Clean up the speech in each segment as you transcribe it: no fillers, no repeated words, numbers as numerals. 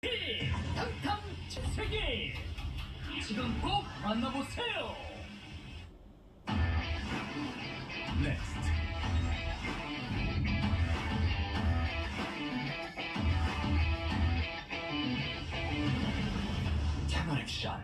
탕탕 세계 지금 꼭 만나보세요. 넥스트 채널 액션.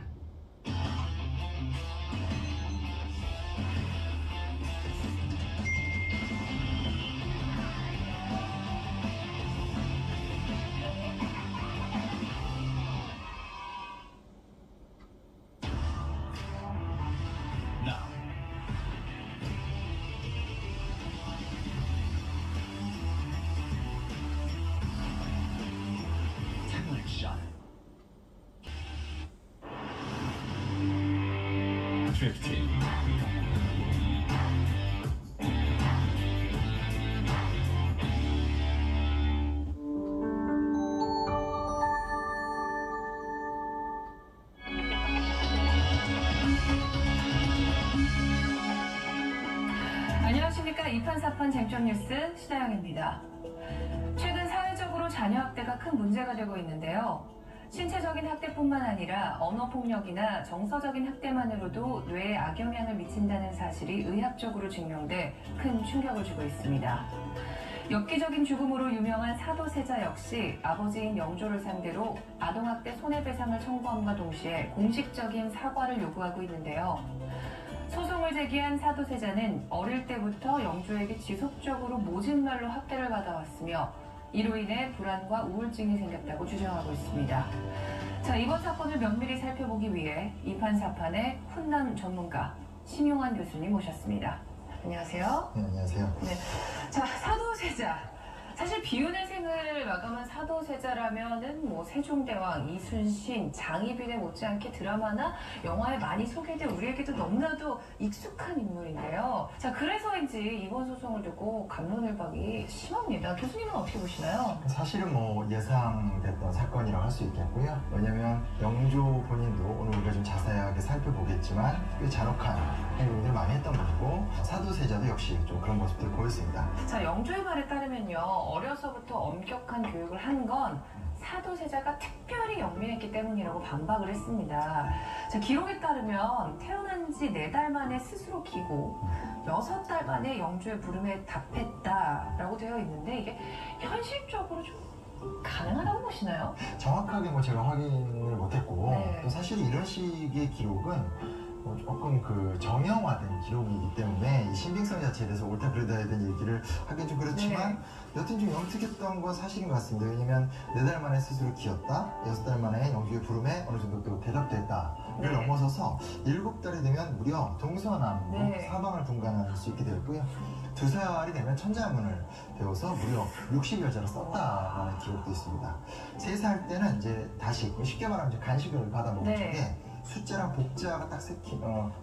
드리프팅. 안녕하십니까. 2판 4판 쟁점 뉴스 시다영입니다. 최근 사회적으로 자녀 학대가 큰 문제가 되고 있는데요. 신체적인 학대뿐만 아니라 언어폭력이나 정서적인 학대만으로도 뇌에 악영향을 미친다는 사실이 의학적으로 증명돼 큰 충격을 주고 있습니다. 엽기적인 죽음으로 유명한 사도세자 역시 아버지인 영조를 상대로 아동학대 손해배상을 청구함과 동시에 공식적인 사과를 요구하고 있는데요. 소송을 제기한 사도세자는 어릴 때부터 영조에게 지속적으로 모진 말로 학대를 받아왔으며 이로 인해 불안과 우울증이 생겼다고 주장하고 있습니다. 자, 이번 사건을 면밀히 살펴보기 위해 2판 4판의 훈남 전문가 심용환 교수님 모셨습니다. 안녕하세요. 네, 안녕하세요. 네, 자, 사도세자. 사실 비운의 생을 마감한 사도세자라면은 뭐 세종대왕, 이순신, 장희빈에 못지않게 드라마나 영화에 많이 소개돼 우리에게도 너무나도 익숙한 인물인데요. 자, 그래서인지 이번 소송을 두고 갑론을박이 심합니다. 교수님은 어떻게 보시나요? 사실은 뭐 예상됐던 사건이라고 할 수 있겠고요. 왜냐면 영조 본인도 오늘 우리가 좀 자세하게 살펴보겠지만 꽤 잔혹한 행동들을 많이 했던 것이고 사도세자도 역시 좀 그런 모습들을 보였습니다. 자, 영조의 말에 따르면요. 어려서부터 엄격한 교육을 한 건 사도세자가 특별히 영민했기 때문이라고 반박을 했습니다. 자, 기록에 따르면 태어난 지 4달 만에 스스로 기고 6달 만에 영조의 부름에 답했다라고 되어 있는데 이게 현실적으로 좀 가능하다고 보시나요? 정확하게 뭐 제가 확인을 못했고 네. 또 사실 이런 식의 기록은 조금 그 정형화된 기록이기 때문에 이 신빙성 자체에 대해서 옳다 그르다 해야 되는 얘기를 하긴 좀 그렇지만 여튼 좀 영특했던 건 사실인 것 같습니다. 왜냐면 4달 만에 스스로 기었다, 6달 만에 영주의 부름에 어느 정도 또 대답도 했다를 넘어서서 7달이 되면 무려 동서남북 사방을 분간할 수 있게 되었고요. 2살이 되면 천자문을 배워서 무려 60여자로 썼다라는 기록도 있습니다. 3살 때는 이제 다시 쉽게 말하면 이제 간식을 받아먹은 쪽에 숫자랑 복자가 딱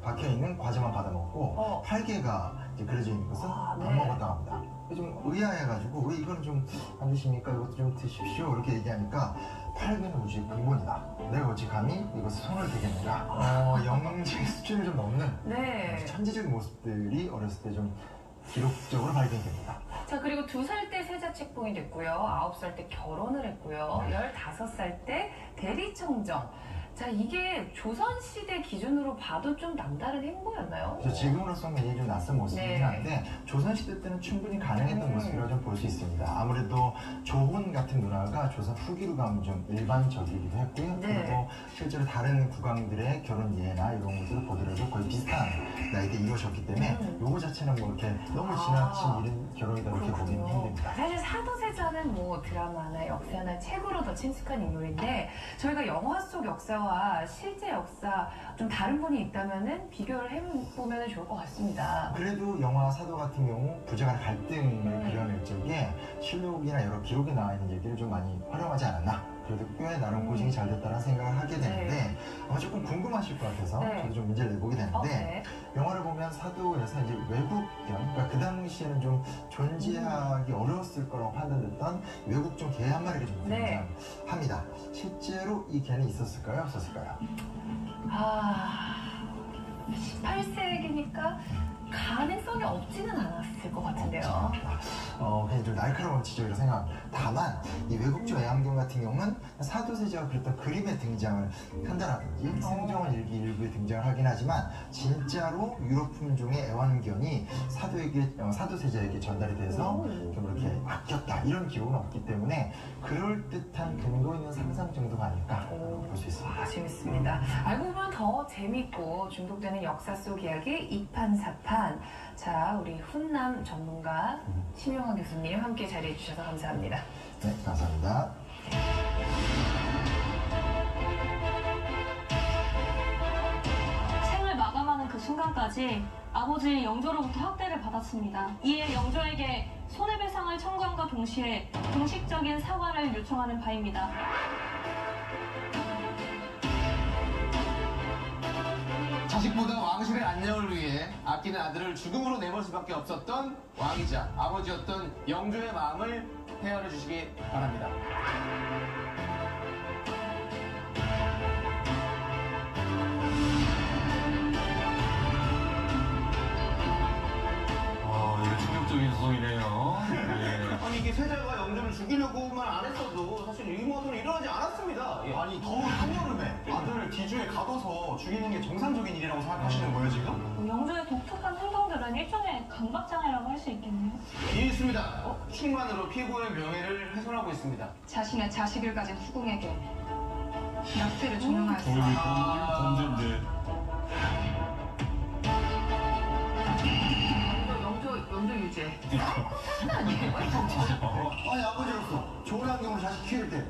박혀있는 과자만 받아먹고 8개가 이제 그려져 있는 것은 안 먹었다고 합니다. 좀 의아해가지고 왜 이거는 좀 안 드십니까? 이것도 좀 드십시오. 이렇게 얘기하니까 8개는 우주의 근본이다. 내가 어찌 감히 이것을 손을 대겠는가? 영지의 수준을 좀 넘는 천재적인 모습들이 어렸을 때 좀 기록적으로 발견이 됩니다. 자, 그리고 2살 때 세자 책봉이 됐고요. 9살 때 결혼을 했고요. 15살 때 대리청정. 자, 이게 조선시대 기준으로 봐도 좀 남다른 행보였나요? 지금으로서는 굉장히 좀 낯선 모습이긴 한데 조선시대 때는 충분히 가능했던 모습이라고 좀 볼 수 있습니다. 아무래도 조혼 같은 문화가 조선 후기로 가면 좀 일반적이기도 했고요. 그리고 실제로 다른 국왕들의 결혼 예나 이런 것들을 보더라도 거의 비슷한 나이대 이루어졌기 때문에 요거 자체는 뭐 이렇게 너무 지나친 이른 결혼이다 이렇게 보기는 힘듭니다. 사실 사도세자는 뭐 드라마나 역사나 책으로 더 친숙한 인물인데 저희가 영화 속 역사와 실제 역사 좀 다른 분이 있다면은 비교를 해보면 좋을 것 같습니다. 그래도 영화 사도 같은 경우 부자 간의 갈등을 그려낼 적에 실록이나 여러 기록에 나와 있는 얘기를 좀 많이 활용하지 않았나? 그래도 꽤 나름 고증이 잘 됐다는 생각을 하게 되는데 아마 조금 궁금하실 것 같아서 저도 좀 문제를 내보게 되는데 영화를 보면 사도에서 이제 외국견, 그러니까 그 당시에는 좀 존재하기 어려웠을 거라고 판단됐던 외국종 개 한 마리가 좀 등장합니다. 실제로 이 개는 있었을까요? 없었을까요? 18세기니까 가능성이 없지는 않았을 것 같은데요. 그냥 좀 날카로운 지적이라고 생각합니다. 다만 이 외국주 애완견 같은 경우는 사도세자가 그렸던 그림에 등장을 한다라든지 생존 일기 일부에 등장을 하긴 하지만 진짜로 유럽 품종의 애완견이 사도세자에게 전달이 돼서 좀 이렇게 아꼈다 이런 기록은 없기 때문에 그럴듯한 근거 있는 상상 정도가 아닐까 볼 수 있습니다. 재밌습니다. 알고 보면 더 재밌고 중독되는 역사 속 이야기 이판사판. 자, 우리 훈남 전문가 심용환 교수님 함께 자리해 주셔서 감사합니다. 네, 감사합니다. 생을 마감하는 그 순간까지 아버지 영조로부터 학대를 받았습니다. 이에 영조에게 손해배상을 청구함과 동시에 공식적인 사과를 요청하는 바입니다. 자식보다 왕실의 안녕을 위해 아끼는 아들을 죽음으로 내몰 수밖에 없었던 왕이자 아버지였던 영조의 마음을 헤아려 주시기 바랍니다. 이거 충격적인 소송이네요. 예. 아니 이게 세자가 영조를 죽이려고만 안 했어도 사실 이 모습은 일어나지 않았습니다. 예. 아니 더운 한여름에 아들을 뒤주에 가둬서 죽이는 게 정상적인 일이라고 생각하시는 거예요 지금? 영조의 독특한 행동들은 일종의 강박장애라고 할 수 있겠네요. 이해했습니다. 칭만으로 피고의 명예를 훼손하고 있습니다. 자신의 자식을 가진 후궁에게 약세를 종용하였습니다. 범죄인데. 영조 유죄. 아니 아버지로서 좋은 환경으로 자식 키울 때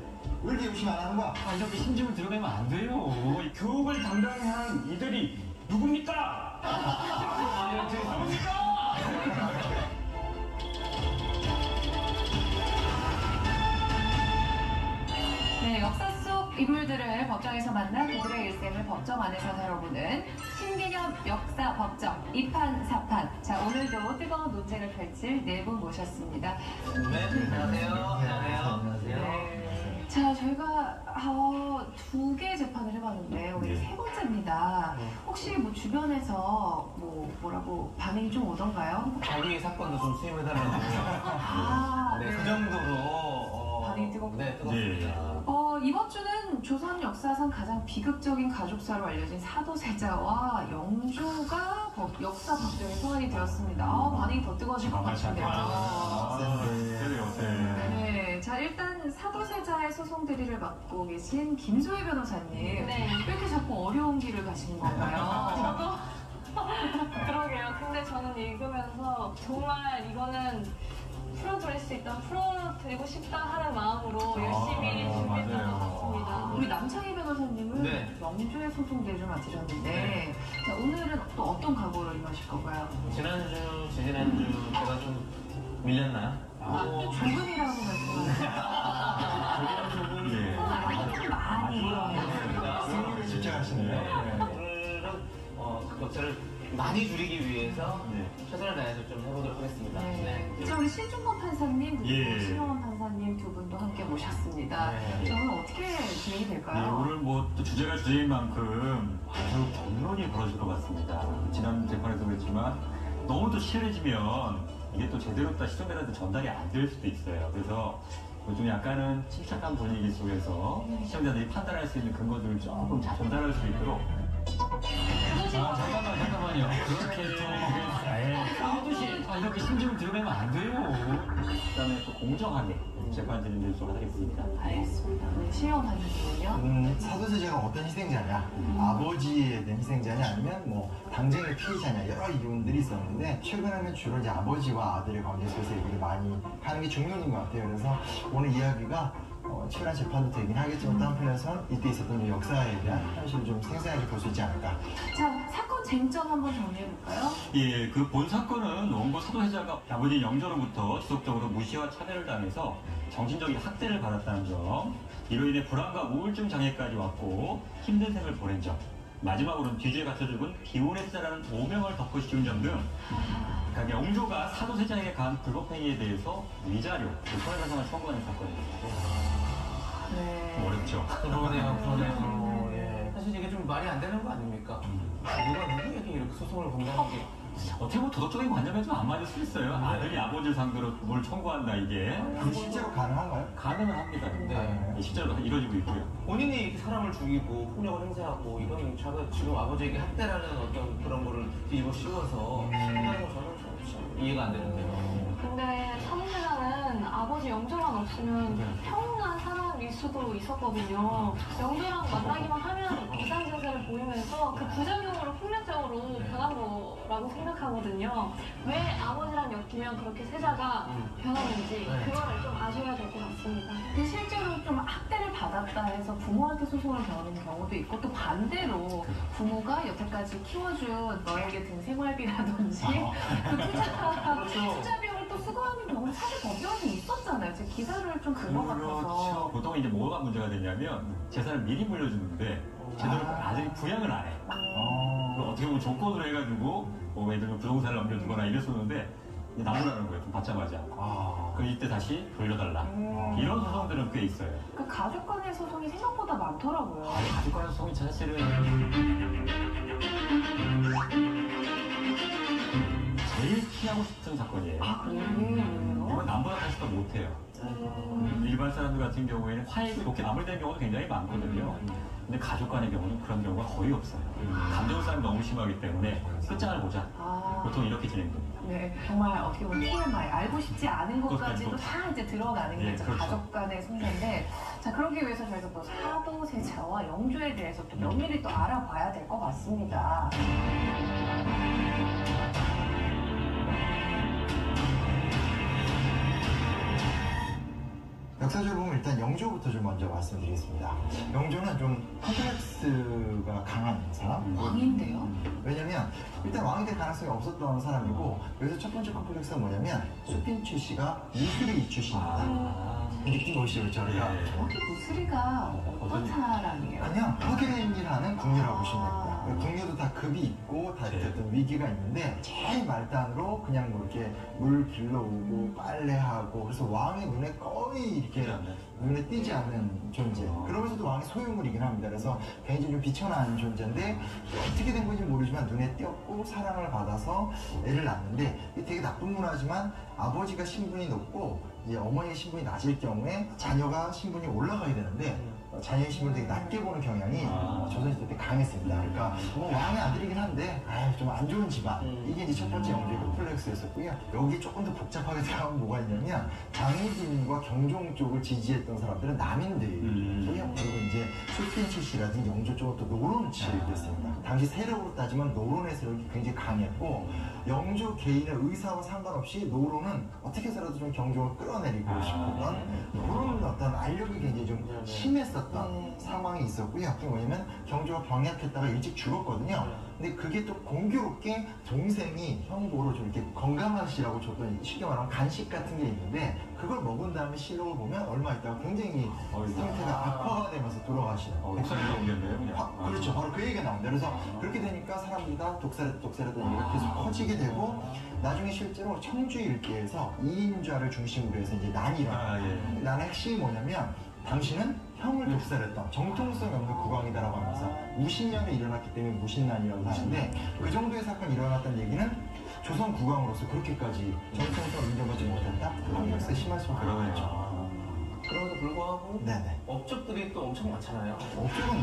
왜 이렇게 열심히 안 하는 거야? 이렇게 심증을 드러내면 안 돼요. 교육을 담당해야 하는 이들이 누굽니까? 네, 역사 속 인물들을 법정에서 만나 그들의 일생을 법정 안에서 다뤄보는 신개념 역사 법정 이판사판. 자, 오늘도 뜨거운 논쟁을 펼칠 네 분 모셨습니다. 네, 안녕하세요. 안녕하세요. 자, 저희가 두 개의 재판을 해봤는데 오늘 세 번째입니다. 혹시 뭐 주변에서 뭐라고 반응이 좀 오던가요? 자기 사건도 좀 수임해달라고. 네, 그 정도로 반응이 뜨겁고. 네, 뜨겁습니다. 이번 주는 조선 역사상 가장 비극적인 가족사로 알려진 사도세자와 영조가 역사 법정에 소환이 되었습니다. 반응이 더 뜨거워질 것 같은데요. 네, 자 일단 사도세자의 소송 대리를 맡고 계신 김소혜 변호사님, 네. 왜 이렇게 자꾸 어려운 길을 가시는 건가요? 그러게요. 근데 저는 읽으면서 정말 이거는 풀어드릴 수 있다면 풀어드리고 싶다 하는 마음으로 열심히 준비했던 것 같습니다. 우리 남창희 변호사님은 네. 영조의 소송 대리를 맡으셨는데 자, 오늘은 또 어떤 각오를 임하실 건가요? 지난주, 지지난주 제가 좀 밀렸나요? 조금이라고 말씀하셨어요. 좀 많이. 승리를 집착하시네요. 오늘은 그 격차를 많이 줄이기 위해서 최선을 다해서 좀 해보도록 하겠습니다. 네. 네. 자, 우리 신중권 판사님 그리고 예. 신용원 판사님 두 분도 함께 모셨습니다. 네. 자, 오늘 어떻게 진행이 될까요? 오늘 또 주제가 주제인 만큼 아주 격론이 벌어질 것 같습니다. 지난 재판에서 그랬지만 너무 또 치열해지면 이게 또 제대로 시청자들한테 전달이 안 될 수도 있어요. 그래서 좀 약간은 침착한 분위기 속에서 시청자들이 판단할 수 있는 근거들을 조금 전달할 수 있도록. 잠깐만요. 그렇게 또 이렇게 심증을 드러내면 안 돼요. 그다음에 또 공정하게 재판 진행되도록 하겠습니다. 알겠습니다. 네, 신용원 판사님은요? 사도세자가 어떤 희생자냐, 아버지에 대한 희생자냐, 아니면 뭐 당쟁의 피해자냐 여러 이유들이 있었는데 최근에는 주로 이제 아버지와 아들의 관계 속에서 얘기를 많이 하는 게 중요한 것 같아요. 그래서 오늘 이야기가 치열한 재판도 되긴 하겠지만 또 한편에선 이때 있었던 역사에 대한 현실을 좀 생생하게 볼 수 있지 않을까. 자, 사건 쟁점 한번 정리해볼까요? 예, 그 본 사건은 원고 사도세자가 아버지 영조로부터 지속적으로 무시와 차별을 당해서 정신적인 학대를 받았다는 점, 이로 인해 불안과 우울증 장애까지 왔고 힘든 생을 보낸 점, 마지막으로는 뒤주에 갇혀 죽은 기혼의 세자라는 오명을 덮고 씌운 점 등 그러니까 영조가 사도세자에게 가한 불법행위에 대해서 위자료, 손해배상을 청구하는 사건입니다. 네. 어렵죠. 그러네요. 예. 사실 이게 좀 말이 안 되는 거 아닙니까? 누가 누구에게 이렇게 소송을 건다는 게 어떻게 보면 도덕적인 관점에 좀 안 맞을 수 있어요. 아들이 아버지를 상대로 뭘 청구한다 이게. 그게 실제로 가능한가요? 가능은 합니다. 네. 실제로 이루어지고 있고요. 본인이 이렇게 사람을 죽이고 폭력을 행사하고 이건 제가 지금 아버지에게 학대라는 어떤 그런 거를 뒤집어 씌워서 한다는 건 저는 참 이해가 안 되는데요. 근데 성대라는 아버지 영조만 없으면 평온한 사람일 수도 있었거든요. 영조랑 만나기만 하면 이상 증세를 보이면서 그 부작용으로 폭력적으로 변한 거라고 생각하거든요. 왜 아버지랑 엮이면 그렇게 세자가 변하는지 그거를 좀 아셔야 될 것 같습니다. 근데 실제로 좀 학대를 받았다 해서 부모한테 소송을 겨누는 경우도 있고 또 반대로 부모가 여태까지 키워준 너에게 든 생활비라든지 그 투자 비용을 또 수거하는 경우 사실 법정에서 있었잖아요. 제 기사를 좀 본 것 그렇죠. 같아서. 보통 이제 뭐가 문제가 되냐면 재산을 미리 물려주는데 제대로 아들이 부양을 안 해. 그럼 어떻게 보면 조건으로 해가지고 뭐 예를 들면 부동산을 넘겨주거나 이랬었는데 이제 나무라는 거예요. 좀 받자마자. 그럼 이때 다시 돌려달라. 이런 소송들은 꽤 있어요. 그 가족 간의 소송이 생각보다 많더라고요. 가족 간의 소송이 사실은 제일 피하고 싶은 사건이에요. 그래요? 이건 남보다 사실 더 못해요. 일반 사람들 같은 경우에는 화해가 좋게 마무리되는 경우도 굉장히 많거든요. 근데 가족 간의 경우는 그런 경우가 거의 없어요. 감정 싸움이 너무 심하기 때문에 끝장을 보자. 보통 이렇게 진행됩니다. 네, 정말 어떻게 보면 TMI, 알고 싶지 않은 것까지도 그것까지도 다 이제 들어가는 게 예, 이제 그렇죠. 가족 간의 손해인데, 자, 그러기 위해서 저희가 또 사도, 세자와 영조에 대해서 또 면밀히 또 알아봐야 될 것 같습니다. 역사적으로 보면 일단 영조부터 좀 먼저 말씀드리겠습니다. 영조는 좀 컴플렉스가 강한 사람? 왕인데요? 왜냐면 일단 왕이 될 가능성이 없었던 사람이고, 여기서 첫 번째 컴플렉스가 뭐냐면 수핀 출씨가 무술이 출신입니다. 느낌 오시죠? 그렇죠? 그러니까 여기 무슬이가 어떤 사람이에요? 그냥 허기렌이라는 궁녀라고 보시면 됩니다. 궁녀도 다 급이 있고 다 이렇게 어떤 위기가 있는데 제일 말단으로 그냥 뭐 이렇게 물 길러오고 빨래하고, 그래서 왕의 눈에 거의 이렇게 눈에 띄지 않는 존재. 그러면서도 왕의 소유물이긴 합니다. 그래서 굉장히 좀 비천한 존재인데 어떻게 된 건지 모르지만 눈에 띄었고 사랑을 받아서 애를 낳는데, 이게 되게 나쁜 문화지만 아버지가 신분이 높고 이제 어머니의 신분이 낮을 경우에 자녀가 신분이 올라가야 되는데 자녀의 신분을 되게 낮게 보는 경향이 조선시대 때 강했습니다. 그러니까 뭐 왕의 아들이긴 한데 좀 안 좋은 집안, 이게 이제 첫 번째 영조의 콤플렉스였었고요. 여기 조금 더 복잡하게 들어가면 뭐가 있냐면 장희빈과 경종 쪽을 지지했던 사람들은 남인들이고요. 그리고 이제 수핀 출씨라든지 영조 쪽은 또 노론 측이었습니다. 당시 세력으로 따지면 노론의 세력이 굉장히 강했고, 영조 개인의 의사와 상관없이 노론은 어떻게 해서라도 좀 경종을 끌어내리고 싶었던 그런 어떤 알력이 굉장히 좀 심했었던 상황이 있었고요. 그게 뭐냐면 경조가 병약했다가 일찍 죽었거든요. 근데 그게 또 공교롭게 동생이 형보로 좀 이렇게 건강하시라고 줬던, 쉽게 말하면 간식 같은 게 있는데, 그걸 먹은 다음에 실록을 보면 얼마 있다가 굉장히 상태가 악화가 되면서 돌아가시는. 독살이 오겠네요. 그렇죠. 바로 그 얘기가 나옵니다. 그래서 그렇게 되니까 사람들이 다 독살했던 얘기가 계속 커지게 되고, 나중에 실제로 청주 일기에서 이인좌를 중심으로 해서 이제 난이 일어나요. 난의 핵심이 뭐냐면 당신은 형을 독살했던 정통성 없는 국왕이다라고 하면서 무신년에 일어났기 때문에 무신난이라고 하는데, 그 정도의 사건이 일어났다는 얘기는 조선 국왕으로서 그렇게까지 정통성을 인정받지 못했다? 컴플렉스가 심할 수밖에 없겠죠. 그럼에도 불구하고 네네. 업적들이 또 엄청 많잖아요. 업적은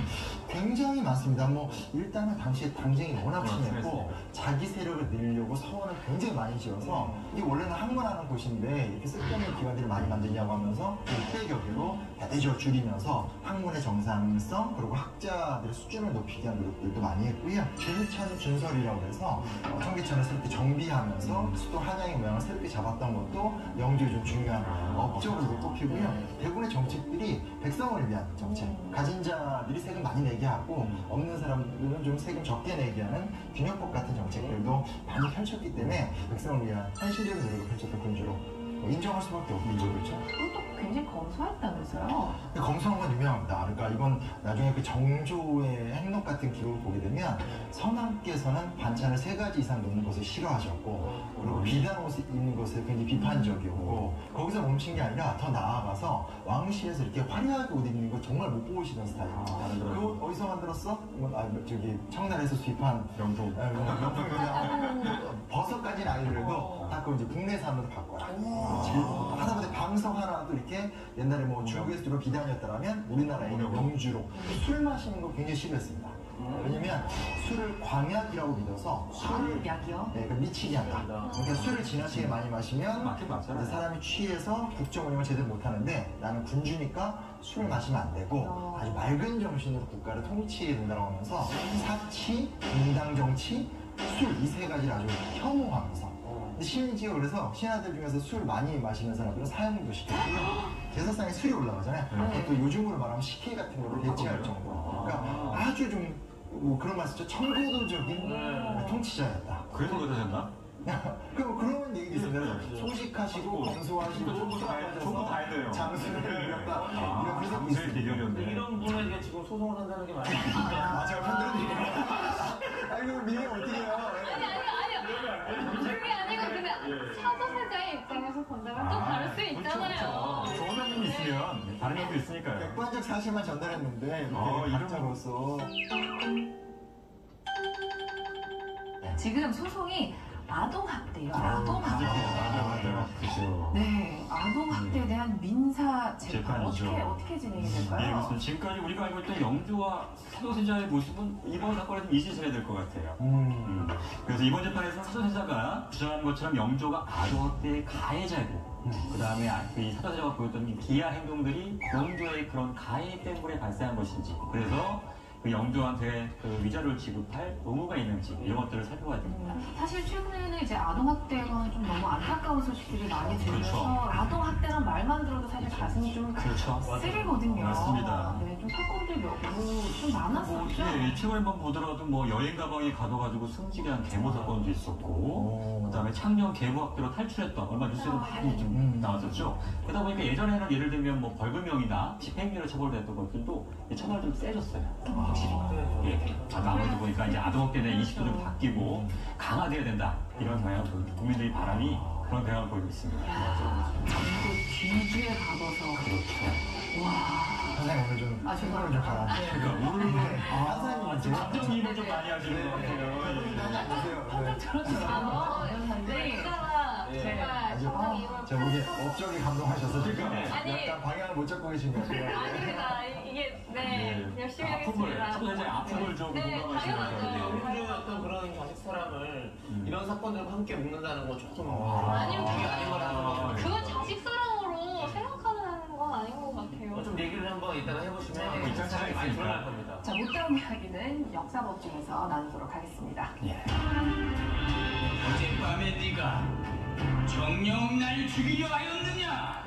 굉장히 많습니다. 뭐 일단은 당시에 당쟁이 워낙 심했고 자기 세력을 늘리려고 서원을 굉장히 많이 지어서, 이게 원래는 학문하는 곳인데 이렇게 쓸데없는 기관들이 많이 만드냐고 하면서 600여 개로 대대적으로 줄이면서 학문의 정상성 그리고 학자들의 수준을 높이기 위한 노력들도 많이 했고요. 준천 준설이라고 해서 청계천을 새롭게 정비하면서 수도 한양의 모양을 새롭게 잡았던 것도 영조의 좀 중요한 업적으로 꼽히고요. 대부분의 정책들이 백성을 위한 정책, 가진 자들이 세금 많이 내게 하고 없는 사람들은 좀 세금 적게 내게 하는 균형법 같은 정책들도 많이 펼쳤기 때문에 백성을 위한 현실적인 노력을 펼쳤던 군주로 인정할 수밖에 없죠. 그렇죠? 그리고 또 굉장히 검소했다면서요? 검소한 건 유명합니다. 그러니까 이건 나중에 그 정조의 행록 같은 기록을 보게 되면 선왕께서는 반찬을 3가지 이상 넣는 것을 싫어하셨고, 그리고 비단 옷을 입는 것에 굉장히 비판적이었고, 거기서 멈춘 게 아니라 더 나아가서 왕실에서 이렇게 화려하게 옷 입는 거 정말 못 보시던 스타일입니다. 그 옷 어디서 만들었어? 저기 청나라에서 수입한 명품. 명품 버섯까지는 아니더라도 딱 그 이제 국내산으로 바꿔라. 하다못해 방석 하나도 이렇게 옛날에 뭐 중국에서 들어온 비단이었다면 우리나라에 있는 명주로 술 마시는 거 굉장히 싫어했습니다. 왜냐면 술을 광약이라고 믿어서 술을 약이요? 네, 미치게 한다. 그러니까 술을 지나치게 많이 마시면 맞긴 맞잖아요. 이제 사람이 취해서 국정 운영을 제대로 못하는데 나는 군주니까 술을 마시면 안 되고 아주 맑은 정신으로 국가를 통치해야 된다고 하면서 사치, 공당 정치, 술 이 3가지를 아주 혐오하면서 근데 심지어 그래서 신하들 중에서 술 많이 마시는 사람들은 사형도 시켰고요. 제사상에 술이 올라가잖아요. 또 요즘으로 말하면 식혜 같은 거를 대체할 정도로. 그러니까 아주 좀 뭐 그런 말 쓰죠. 청고도적인 통치자였다. 그래서 그러셨나? 그런 얘기도 있어요. 소식하시고 검소하시고 좋은 거 다 했네요. 장수를 이뤘다. 아, 장수의 비결이었네. 이런 분에게 지금 소송을 한다는 게 맞아요. 제가 편들어 드릴게요. 아니 그럼 미리 어떻게 해요? 아니요. 그게 아니고 근데 사도세자의 입장에서 본다면 또 다를 수 있잖아요. 그렇죠. 좋은 명분 있으면 다른 명분 있으니까요. 객관적 사실만 전달했는데 이렇게 이런 가짜로서 지금 소송이 아동학대예요. 아동학대. 맞아요. 그렇죠. 네, 아동학대에 대한 민사 재판 재판이죠. 어떻게 진행이 예, 될까요? 그래서 지금까지 우리가 알고 있던 영조와 사도세자의 모습은 이번 사건에서 잊으셔야 될 것 같아요. 그래서 이번 재판에서 사도세자가 주장한 것처럼 영조가 아동학대의 가해자이고 그 다음에 이 사도세자가 보였던 이 기아 행동들이 영조의 그런 가해 때문에 발생한 것인지 그래서 그 영조한테 그 위자료를 지급할 의무가 있는지 이런 것들을 살펴봐야 됩니다. 사실 최근에는 이제 아동학대가 좀 너무 안타까운 소식들이 많이 들면서 그렇죠. 아동학대란 말만 들어도 사실 가슴이 좀 그렇죠. 쓰리거든요. 맞습니다. 네, 좀 사건들이 좀 많았었죠. 예, 최근에만 보더라도 뭐 여행 가방에 가둬가지고 승직이 한 계모 사건도 있었고, 그다음에 창녕 계부학대로 탈출했던 얼마 뉴스에도 많이 좀 나왔었죠. 그러다 보니까 예전에는 예를 들면 뭐 벌금형이나 집행유예로 처벌됐던 것들도 처벌이 좀 세졌어요. 확실히. 예. 아무래도 보니까 이제 아동학대에 대한 인식도 좀 바뀌고 강화돼야 된다 이런 경향 국민들의 바람이 그런 경향을 보이고 있습니다. 또 뒤주에 가둬서. 그렇죠. 와. 선생님 오늘 좀 생각을 좀 가라. 그러니까 오늘 한사님 지금 감정이입을 좀 많이 하시는 것 같아요. 저기 업적이 감동하셔서 지금 아니. 약간 방향을 못 잡고 계신 것 같아요. 아닙니다. 이게 열심히 아픔을, 하겠습니다. 사도세자의 아픔을 좀 네, 공감하시는 것 당연하죠. 같아요. 영주였던 그런 자식 사랑을 이런 사건들과 함께 묻는다는 건 조금 아니요, 그게 아닌 거라서 그건 자식 사랑으로 생각하는 건 아닌 것 같아요. 좀 얘기를 한번 이따가 해보시면 네, 입장 차이가 많이 있으니까. 드러날 겁니다. 자, 못다운 이야기는 역사법정에서 나누도록 하겠습니다. 예. 어젯밤에 네가 정녕 날 죽이려 하였느냐?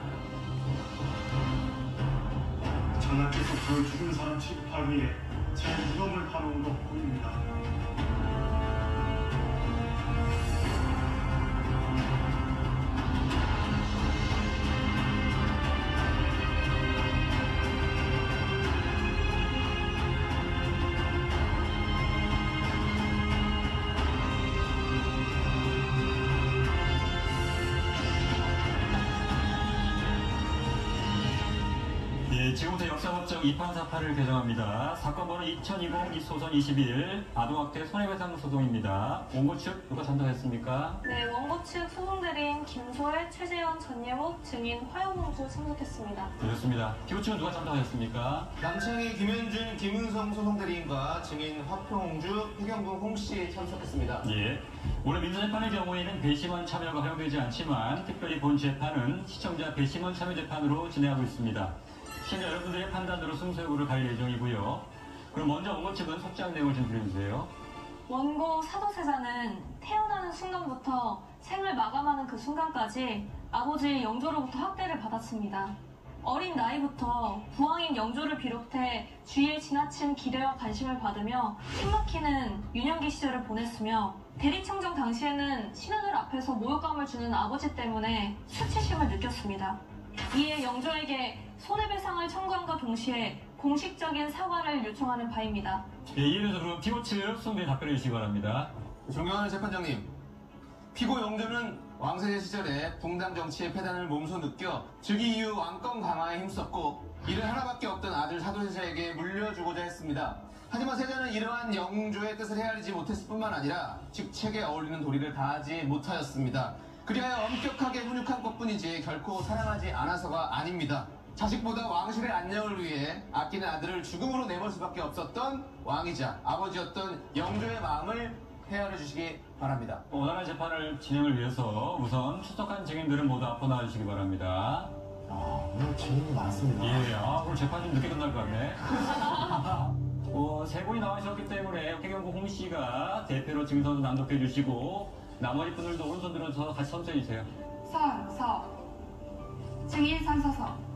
전하께서 그 죽은 사람 취급하기 위해 제 무덤을 파놓은 것 뿐입니다. 예, 지금부터 역사법정 2판4판을 개정합니다. 사건 번호 2020 소선 21 아동학대 손해배상 소송입니다. 원고 측 누가 참석했습니까? 네, 원고 측 소송대리인 김소혜, 최재현, 전예목, 증인 화영봉주 참석했습니다. 그렇습니다. 피고 측은 누가 참석하셨습니까? 남창희, 김현준, 김은성 소송대리인과 증인 화평주, 해경군 홍씨 참석했습니다. 예. 오늘 민사재판의 경우에는 배심원 참여가 허용되지 않지만 특별히 본 재판은 시청자 배심원 참여 재판으로 진행하고 있습니다. 시청자 여러분들의 판단으로 승소여부를 갈 예정이고요. 그럼 먼저 원고 측은 소장 내용을 좀 들려주세요. 원고 사도세자는 태어나는 순간부터 생을 마감하는 그 순간까지 아버지 영조로부터 학대를 받았습니다. 어린 나이부터 부왕인 영조를 비롯해 주위에 지나친 기대와 관심을 받으며 숨막히는 유년기 시절을 보냈으며 대리청정 당시에는 신하들 앞에서 모욕감을 주는 아버지 때문에 수치심을 느꼈습니다. 이에 영조에게 손해배상을 청구함과 동시에 공식적인 사과를 요청하는 바입니다. 예, 이에 대해서 그럼 피고 측 송대 답변해 주시기 바랍니다. 존경하는 재판장님, 피고 영조는 왕세자 시절에 붕당 정치의 폐단을 몸소 느껴 즉위 이후 왕권 강화에 힘썼고 이를 하나밖에 없던 아들 사도세자에게 물려주고자 했습니다. 하지만 세자는 이러한 영조의 뜻을 헤아리지 못했을 뿐만 아니라 직책에 어울리는 도리를 다하지 못하였습니다. 그리하여 엄격하게 훈육한 것뿐이지 결코 사랑하지 않아서가 아닙니다. 자식보다 왕실의 안녕을 위해 아끼는 아들을 죽음으로 내몰 수밖에 없었던 왕이자 아버지였던 영조의 마음을 헤아려 주시기 바랍니다. 원활한 재판을 진행을 위해서 우선 출석한 증인들은 모두 앞으로 나와주시기 바랍니다. 오늘 증인이 많습니다. 예, 오늘 재판 좀 늦게 끝날 것 같네. 세 분이 나와주셨기 때문에 해경구 홍 씨가 대표로 증인선수 낭독해 주시고 나머지 분들도 오른손 들어서 같이 선수해 주세요. 증인 선서서.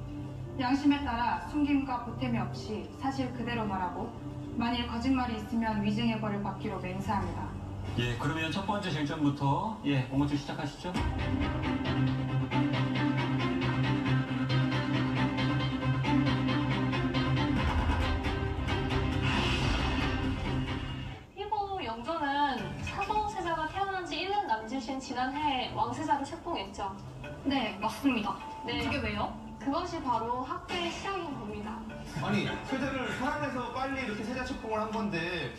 양심에 따라 숨김과 보탬이 없이 사실 그대로 말하고 만일 거짓말이 있으면 위증의 벌을 받기로 맹세합니다. 예, 그러면 첫 번째 쟁점부터 공무측 시작하시죠. 피고 영조는 사도세자가 태어난 지 1년 남짓인 지난해 왕세자를 책봉했죠. 네, 맞습니다. 네. 그게 왜요? 그것이 바로 학대의 시작인 겁니다. 아니, 세자를 사랑해서 빨리 이렇게 세자 책봉을 한 건데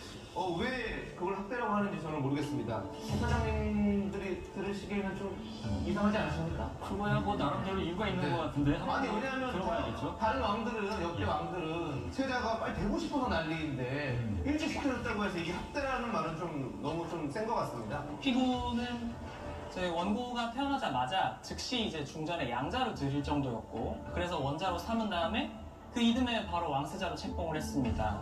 왜 그걸 학대라고 하는지 저는 모르겠습니다. 재판장님들이 들으시기에는 좀 이상하지 않으십니까? 그거야 뭐 나름대로 이유가 있는 것 같은데. 아니, 왜냐하면 들어봐야겠죠. 다른 왕들은, 역대 왕들은 세자가 빨리 되고 싶어서 난리인데 일찍 시켜줬다고 해서 이게 학대라는 말은 좀 너무 좀 센 것 같습니다. 피고는 저희 원고가 태어나자마자 즉시 이제 중전에 양자로 드릴 정도였고, 그래서 원자로 삼은 다음에 그 이듬해 바로 왕세자로 책봉을 했습니다.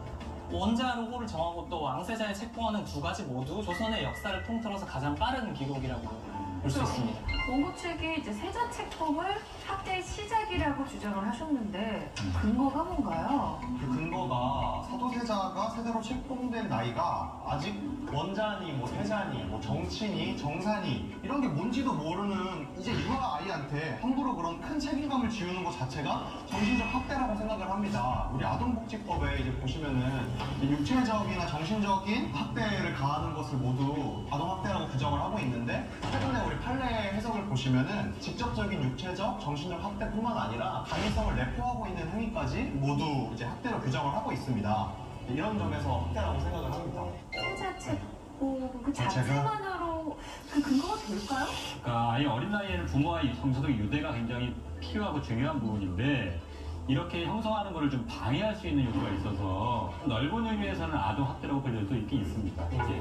원자로 호를 정하고 또 왕세자에 책봉하는 두 가지 모두 조선의 역사를 통틀어서 가장 빠른 기록이라고 볼 수 있습니다. 원고 측이 이제 세자 책봉을 학대의 시작이라고 주장을 하셨는데 근거가 뭔가요? 그 근거가 사도세자가 세자로 책봉된 나이가 아직 원자니 뭐 세자니 뭐 정치니 정사니 이런 게 뭔지도 모르는 이제 유아 아이한테 함부로 그런 큰 책임감을 지우는 것 자체가 정신적 학대라고 생각을 합니다. 우리 아동복지법에 이제 보시면은 육체적이나 정신적인 학대를 가하는 것을 모두 아동학대라고 규정을 하고 있는데, 최근에 우리 판례 해석을 보시면은 직접적인 육체적, 정신적 학대뿐만 아니라 강의성을 내포하고 있는 행위까지 모두 이제 학대로 규정을 하고 있습니다. 이런 점에서 학대라고 생각을 합니다. 세자 책봉 그 자체만으로 그 근거가 될까요? 그러니까 아이 어린 나이에는 부모와의 정서적 유대가 굉장히 필요하고 중요한 부분인데, 이렇게 형성하는 것을 좀 방해할 수 있는 요소가 있어서 넓은 의미에서는 아동 학대라고 볼 수도 있긴 있습니다. 네.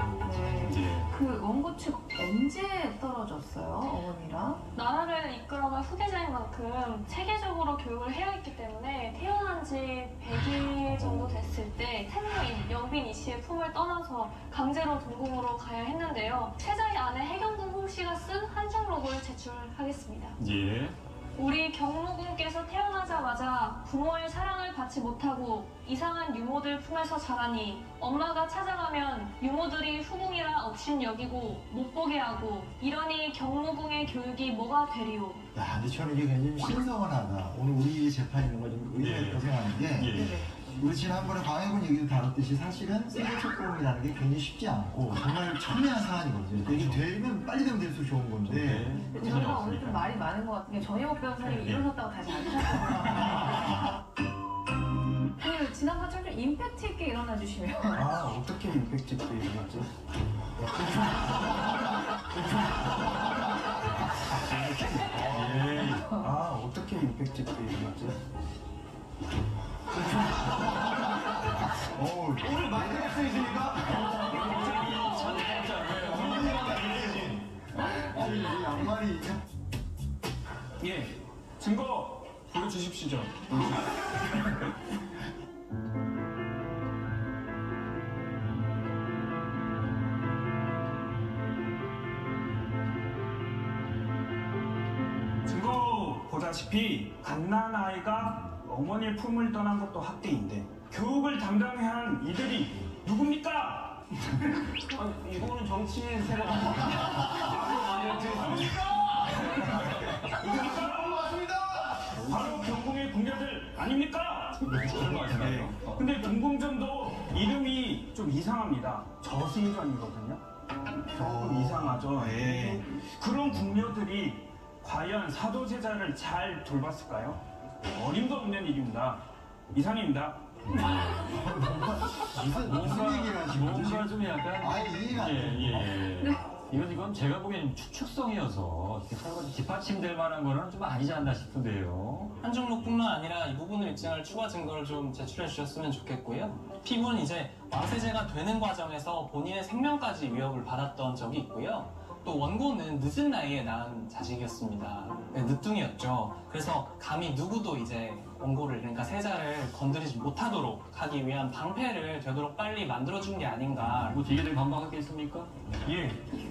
그 원고 측 언제 떨어졌어요, 어머니랑? 나라를 이끌어갈 후계자인 만큼 체계적으로 교육을 해야 했기 때문에 태어난 지 100일 정도 됐을 때 생모인 영빈 이 씨의 품을 떠나서 강제로 동궁으로 가야 했는데요. 세자의 아내 해경궁 홍 씨가 쓴 한정록을 제출하겠습니다. 예. 우리 경무궁께서 태어나자마자 부모의 사랑을 받지 못하고 이상한 유모들 품에서 자라니 엄마가 찾아가면 유모들이 후궁이라 업신 여기고 못 보게 하고 이러니 경무궁의 교육이 뭐가 되리오. 야, 근데 저는 이게 굉장히 신선하다. 오늘 우리 재판이 있는 거좀 의외로 생각하는 게 우리 지난번에 광해군 얘기도 다뤘듯이 사실은 세자 책봉이라는 게 굉장히 쉽지 않고 정말 첨예한 사안이거든요. 이게 되면 빨리 되면 될수록 좋은 건데. 저희가 오늘 좀 말이 많은 것 같은 게 전혜옥 변호사님이 일어섰다고 다시 앉으셨거든요. 그 지난번처럼 좀 임팩트 있게 일어나 주시면. 어떻게 임팩트 있게 일어나지? 어떻게 임팩트 있게 일어나지? 오늘 마이크 메시지니까 양말이 증거 보여주십시오. 증거 보다시피 갓난아이가 어머니의 품을 떠난 것도 학대인데 교육을 담당해야 할 이들이 누굽니까? 이거는 정치인 세례가 누굽니까? 이거 맞습니다. 바로 경궁의 궁녀들 아닙니까? 네. 근데 궁궁전도 이름이 좀 이상합니다. 저승전이거든요. 조금 이상하죠. 네. 그런 궁녀들이 과연 사도세자를 잘 돌봤을까요? 어림도 없는 일입니다. 이상입니다. 무슨 얘기를 하시는 거죠? 뭔가 좀 약간 아예 이해가 안 돼요. 예. 이건 제가 보기엔 추측성이어서 이렇게 서로 뒷받침될 만한 거는 좀 아니지 않나 싶은데요. 한중록뿐만 아니라 이 부분을 입증할 추가 증거를 좀 제출해 주셨으면 좋겠고요. 피고는 이제 왕세제가 되는 과정에서 본인의 생명까지 위협을 받았던 적이 있고요. 또 원고는 늦은 나이에 낳은 자식이었습니다. 네, 늦둥이였죠. 그래서 감히 누구도 이제 원고를, 그러니까 세자를 건드리지 못하도록 하기 위한 방패를 되도록 빨리 만들어준 게 아닌가. 뭐 되게 좀 반박하겠습니까? 예,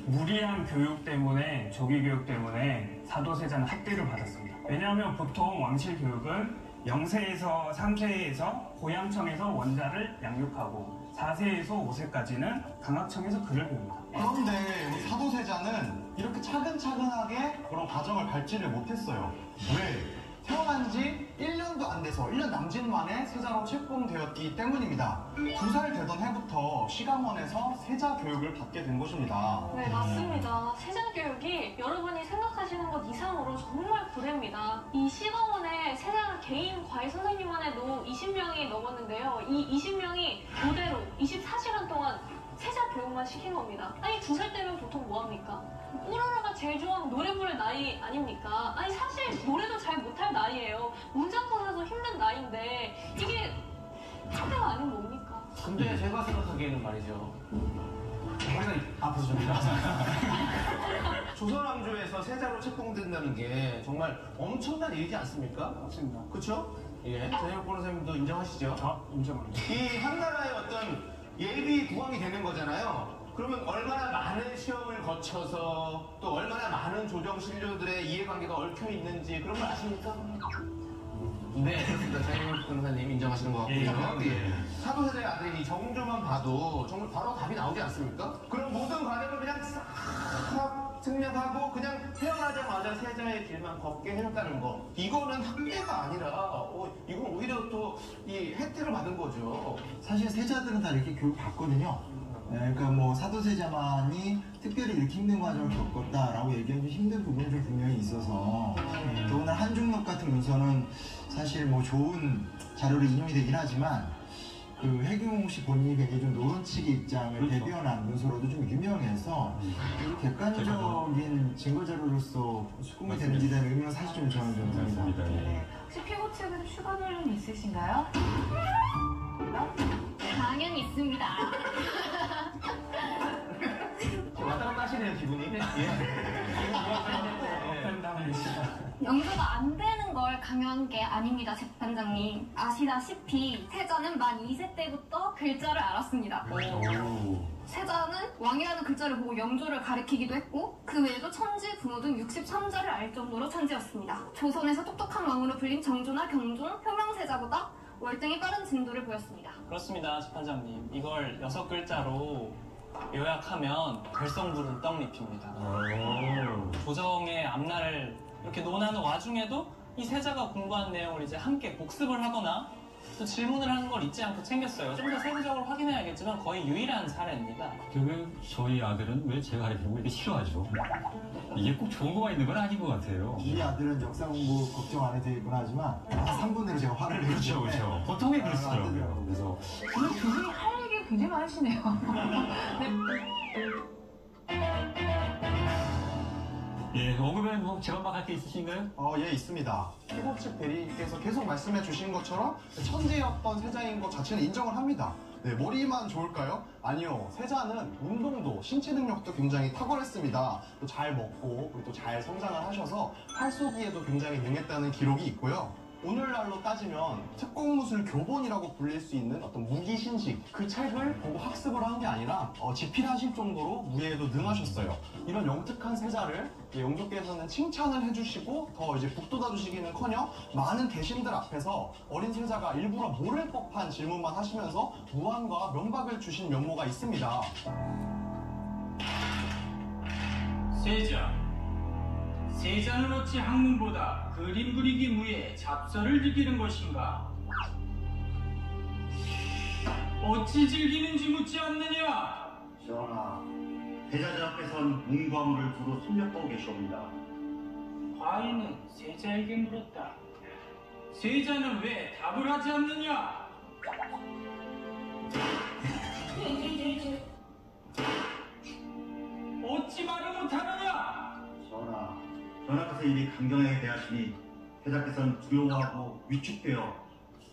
무리한 교육 때문에, 조기 교육 때문에 사도세자는 학대를 받았습니다. 왜냐하면 보통 왕실 교육은 0세에서 3세에서 고양청에서 원자를 양육하고 4세에서 5세까지는 강학청에서 글을 배웁니다. 그런데 우리 사도세자는 이렇게 차근차근하게 그런 과정을 밟지를 못했어요. 왜? 태어난 지 1년도 안 돼서 1년 남짓 만에 세자로 책봉되었기 때문입니다. 2살 되던 해부터 시강원에서 세자 교육을 받게 된 것입니다. 네, 맞습니다. 세자 교육이 여러분이 생각하시는 것 이상으로 정말 고됩니다. 이 시강원에 세자 개인 과외 선생님만 해도 20명이 넘었는데요. 이 20명이 교대로 24시간 동안 세자 교육만 시킨 겁니다. 아니 2살 때면 보통 뭐합니까? 우러러가 제일 좋아하는 노래 부를 나이 아닙니까? 아니 사실 노래도 잘 못할 나이예요. 문장 커서도 힘든 나이인데 이게 학대가 아닌 뭡니까? 근데 제가 생각하기에는 말이죠. 머리가 아파서 좀 조선왕조에서 세자로 책봉된다는 게 정말 엄청난 일이지 않습니까? 맞습니다. 그렇죠? 예, 전현욱 변호사님도 인정하시죠? 인정합니다. 이 한 나라의 어떤 예비 국왕이 되는 거잖아요. 그러면 얼마나 많은 시험을 거쳐서 또 얼마나 많은 조정 신료들의 이해관계가 얽혀 있는지 그런 걸 아십니까? 네, 그렇습니다. 전현욱 변호사님 인정하시는 것 같고요. 예. 사도세자의 아들인 이 정조만 봐도 정말 바로 답이 나오지 않습니까? 그럼 모든 과정을 그냥 싹 승려하고 그냥 태어나자마자 세자의 길만 걷게 해줬다는 거. 이거는 학대가 아니라 이건 오히려 또 이 혜택을 받은 거죠. 사실 세자들은 다 이렇게 교육 받거든요. 네, 그러니까 뭐 사도세자만이 특별히 이렇게 힘든 과정을 겪었다라고 얘기하기 힘든 부분이 좀 분명히 있어서 더구나 한중록 같은 문서는 사실 뭐 좋은 자료로 인용이 되긴 하지만 그 해경웅 씨 본인이 굉장히 좀 노론치기 입장을 그렇죠. 대변한 문서로도 좀 유명해서 객관적인 증거 자료로서 수긍이 되는지 대한 의미는 사실 좀 저는 좀 듭니다. 네. 혹시 피고 측은 추가 논문 있으신가요? 당연히 있습니다. 왔다 갔다 하시네요, 기분이. 예. 영조가 안 되는 걸 강요한 게 아닙니다, 재판장님. 아시다시피 세자는 만 2세 때부터 글자를 알았습니다. 세자는 왕이라는 글자를 보고 영조를 가리키기도 했고 그 외에도 천지, 부모 등 63자를 알 정도로 천재였습니다. 조선에서 똑똑한 왕으로 불린 정조나 경종, 효명세자보다 월등히 빠른 진도를 보였습니다. 그렇습니다, 재판장님. 이걸 6글자로 요약하면 별성부른 떡잎입니다. 조정의 앞날을 이렇게 논하는 와중에도 이 세자가 공부한 내용을 이제 함께 복습을 하거나 또 질문을 하는 걸 잊지 않고 챙겼어요. 좀 더 세부적으로 확인해야겠지만 거의 유일한 사례입니다. 왜 저희 아들은 왜 제가 가르치는 걸 이렇게 싫어하죠? 이게 꼭 좋은 거만 있는 건 아닌 것 같아요. 이 아들은 역사 공부 걱정 안 해도 되겠구나 하지만 3분으로 제가 화를 내기 그렇죠, 때문에 그렇죠. 보통이 그러시더라고요. 그래서 오늘 두 분이 할 얘기 굉장히 많으시네요. 예, 언급에는 뭐 재반박할 게 있으신가요? 예, 있습니다. 피고 측 대리께서 계속 말씀해 주신 것처럼 천재였던 세자인 것 자체는 인정을 합니다. 네, 머리만 좋을까요? 아니요. 세자는 운동도, 신체 능력도 굉장히 탁월했습니다. 또 잘 먹고, 그리고 또 잘 성장을 하셔서 활쏘기에도 굉장히 능했다는 기록이 있고요. 오늘날로 따지면 특공무술 교본이라고 불릴 수 있는 어떤 무기신식 그 책을 보고 학습을 한 게 아니라 집필하실 정도로 무예에도 능하셨어요. 이런 영특한 세자를 영조께서는 칭찬을 해주시고 더 이제 북돋아 주시기는커녕 많은 대신들 앞에서 어린 세자가 일부러 모를 법한 질문만 하시면서 무안과 면박을 주신 면모가 있습니다. 세자는 어찌 학문보다 그림 그리기 무에 잡서를 즐기는 것인가? 어찌 즐기는지 묻지 않느냐? 전하, 세자제 앞에선 문과물을 두루 섭렵하고 계시옵니다. 과인은 세자에게 물었다. 세자는 왜 답을 하지 않느냐? 어찌 말을 못하느냐? 전하, 전하께서 이미 강경하게 대하시니 세자께서는 두려워하고 위축되어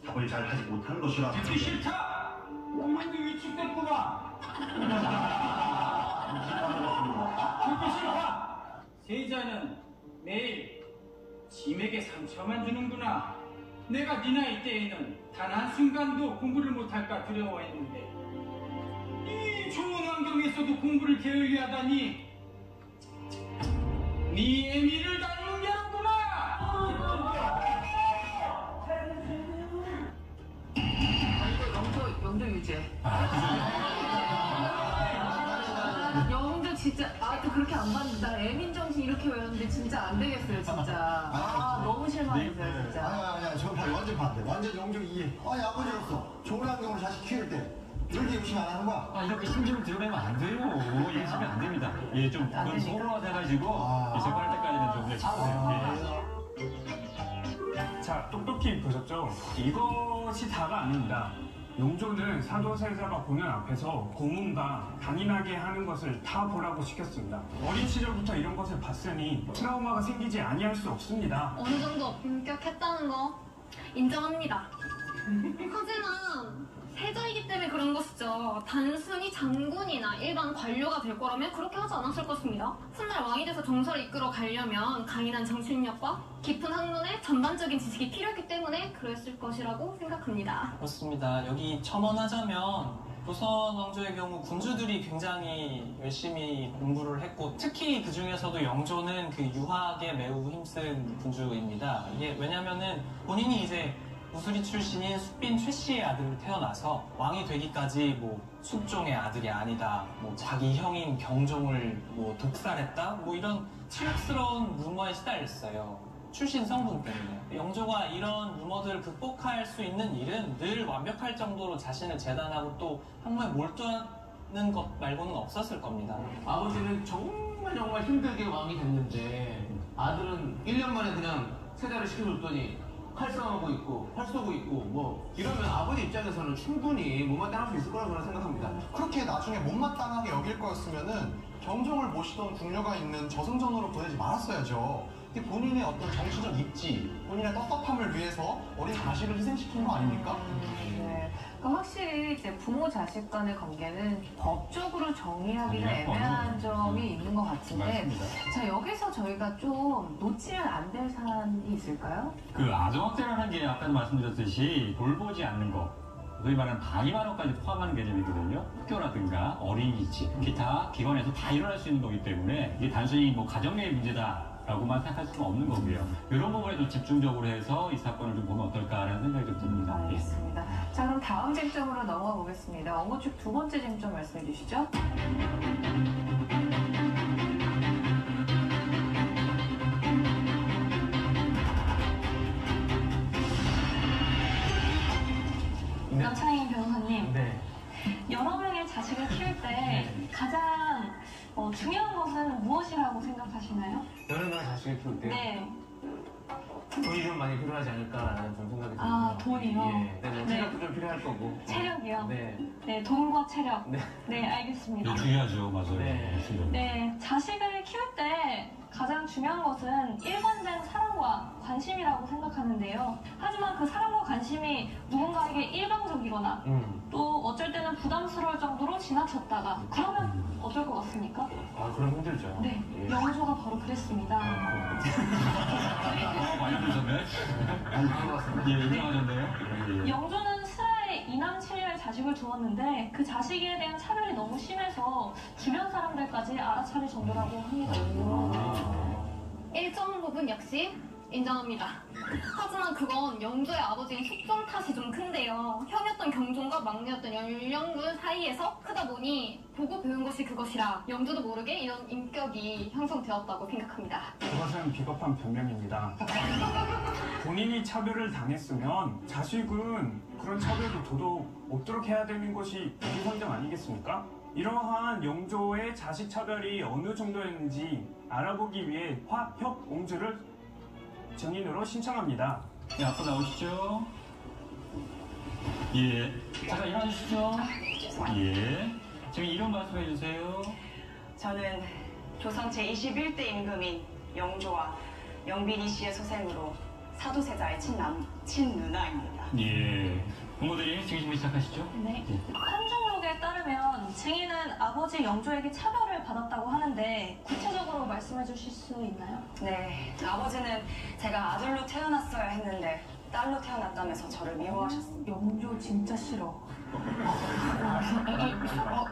답을 잘 하지 못하는 것이라. 듣기 싫다! 우리도 위축됐구나. 듣기 싫다! 세자는 매일 짐에게 상처만 주는구나. 내가 네 나이 때에는 단 한순간도 공부를 못할까 두려워했는데 이 좋은 환경에서도 공부를 게을리하다니 네 애미를 닮은 게로구나. 영조 유죄. 영조 진짜 또 그렇게 안 봤는데 나 애민정신 이렇게 외웠는데 진짜 안 되겠어요 진짜. 너무 실망했어요 진짜. 아니야 저 완전 반대. 완전 영조 이해. 아니 아버지로서 좋은 환경으로 자식 키울 때 이렇게 열심히 안 하는 거야? 이렇게 심증을 드러내면 안 돼요. 열심히 안 됩니다. 예, 좀 그건 소로화돼가지고 재판할 때까지는 좀 자, 똑똑히 보셨죠? 이것이 다가 아닙니다. 용조는 사도세자가 보는 앞에서 고문과 강인하게 하는 것을 다 보라고 시켰습니다. 어린 시절부터 이런 것을 봤으니 트라우마가 생기지 아니할 수 없습니다. 어느 정도 엄격했다는 거 인정합니다. 하지만 세자이기 때문에 그런 것이죠. 단순히 장군이나 일반 관료가 될 거라면 그렇게 하지 않았을 것입니다. 훗날 왕이 돼서 정서를 이끌어 가려면 강인한 정치능력과 깊은 학문의 전반적인 지식이 필요했기 때문에 그랬을 것이라고 생각합니다. 그렇습니다. 여기 첨언하자면 조선 왕조의 경우 군주들이 굉장히 열심히 공부를 했고 특히 그 중에서도 영조는 그 유학에 매우 힘쓴 군주입니다. 이게 왜냐면은 본인이 이제 무수리 출신인 숙빈 최씨의 아들로 태어나서 왕이 되기까지 뭐 숙종의 아들이 아니다, 뭐 자기 형인 경종을 뭐 독살했다, 뭐 이런 치욕스러운 루머에 시달렸어요. 출신 성분 때문에. 영조가 이런 루머들을 극복할 수 있는 일은 늘 완벽할 정도로 자신을 재단하고 또 학문에 몰두하는 것 말고는 없었을 겁니다. 아버지는 정말 힘들게 왕이 됐는데 아들은 1년 만에 그냥 세자를 시켜줬더니 활성하고 있고 활 쏘고 있고 뭐 이러면 아버지 입장에서는 충분히 못마땅할 수 있을 거라고 저는 생각합니다. 그렇게 나중에 못마땅하게 여길 거였으면은 경종을 모시던 궁녀가 있는 저승전으로 보내지 말았어야죠. 이게 본인의 어떤 정치적 입지, 본인의 떳떳함을 위해서 어린 자식을 희생시킨 거 아닙니까? 네. 그러니까 확실히 이제 부모 자식 간의 관계는 법적으로 정의하기는 애매한 점이 있는 것 같은데, 맞습니다. 자 여기서 저희가 좀 놓치면 안 될 사안이 있을까요? 그 아동학대라는 게 아까도 말씀드렸듯이 돌보지 않는 거, 소위 말하는 방위만호까지 포함하는 개념이거든요. 학교라든가 어린이집, 기타 기관에서 다 일어날 수 있는 거기 때문에 이게 단순히 뭐 가정내의 문제다라고만 생각할 수는 없는 거고요. 이런 부분에 좀 집중적으로 해서 이 사건을 좀 보면 어떨까라는 생각이 좀 듭니다. 알겠습니다. 자 그럼 다음 쟁점으로 넘어가 보겠습니다. 원고 측 두 번째 쟁점 말씀해 주시죠. 남창희 변호사님, 네. 여러 명의 자식을 키울 때 가장 중요한 것은 무엇이라고 생각하시나요? 여러 명의 자식을 키울 때 네. 돈이 좀 많이 필요하지 않을까라는 좀 생각이 듭니다. 아, 돈이요? 예. 네, 뭐 네. 체력도 좀 필요할 거고. 체력이요? 네. 네, 돈과 체력. 네. 네, 알겠습니다. 중요하죠, 맞아요. 네. 네, 자식을 키울 때 가장 중요한 것은 일관된 사랑과 관심이라고 생각하는데요. 하지만 그 사랑과 관심이 누군가에게 일방적이거나 또 어쩔 때는 부담스러울 정도로 지나쳤다가 그러면 어떨 것 같습니까? 아, 그럼 힘들죠. 네, 예. 영조가 바로 그랬습니다. 많이 힘드셨네? 예, 인정하셨네요? 영조는 스라에 이남 7녀의 자식을 두었는데 그 자식에 대한 차별이 너무 심해서 주변 사람들까지 알아차릴 정도라고 합니다. 일정 부분 역시 인정합니다. 하지만 그건 영조의 아버지인 숙종 탓이 좀 큰데요. 형이었던 경종과 막내였던 연령군 사이에서 크다 보니 보고 배운 것이 그것이라 영조도 모르게 이런 인격이 형성되었다고 생각합니다. 그것은 비겁한 변명입니다. 본인이 차별을 당했으면 자식은 그런 차별도 도덕 없도록 해야 되는 것이 이성정 아니겠습니까? 이러한 영조의 자식 차별이 어느 정도였는지 알아보기 위해 화협옹주를 증인으로 신청합니다. 네, 앞으로 나오시죠. 예. 잠깐 일어나주시죠. 예. 지금 이런 말씀해 주세요. 저는 조선 제21대 임금인 영조와 영빈이 씨의 소생으로 사도세자의 친누나입니다. 예. 부모들이 증인 준비 시작하시죠. 네. 한중록에 따르면 증인은 아버지 영조에게 차별을 받았다고 하는데 구체적으로 말씀해 주실 수 있나요? 네. 아버지는 제가 아들로 태어났어야 했는데 딸로 태어났다면서 저를 미워하셨습니다. 영조 진짜 싫어.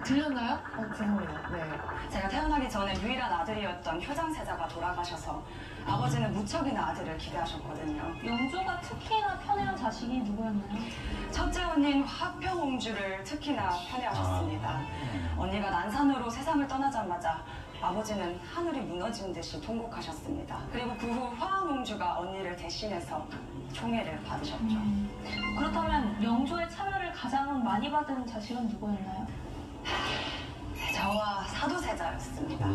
들렸나요? 죄송해요. 네. 제가 태어나기 전에 유일한 아들이었던 효장세자가 돌아가셔서 아버지는 무척이나 아들을 기대하셨거든요. 영조가 특히나 편애한 자식이 누구였나요? 첫째 언니인 화평옹주를 특히나 편애하셨습니다. 언니가 난산으로 세상을 떠나자마자 아버지는 하늘이 무너진 듯이 통곡하셨습니다. 그리고 그 후 화항옹주가 언니를 대신해서 총애를 받으셨죠. 그렇다면 영조의 차별을 가장 많이 받은 자식은 누구였나요? 저와 사도세자였습니다.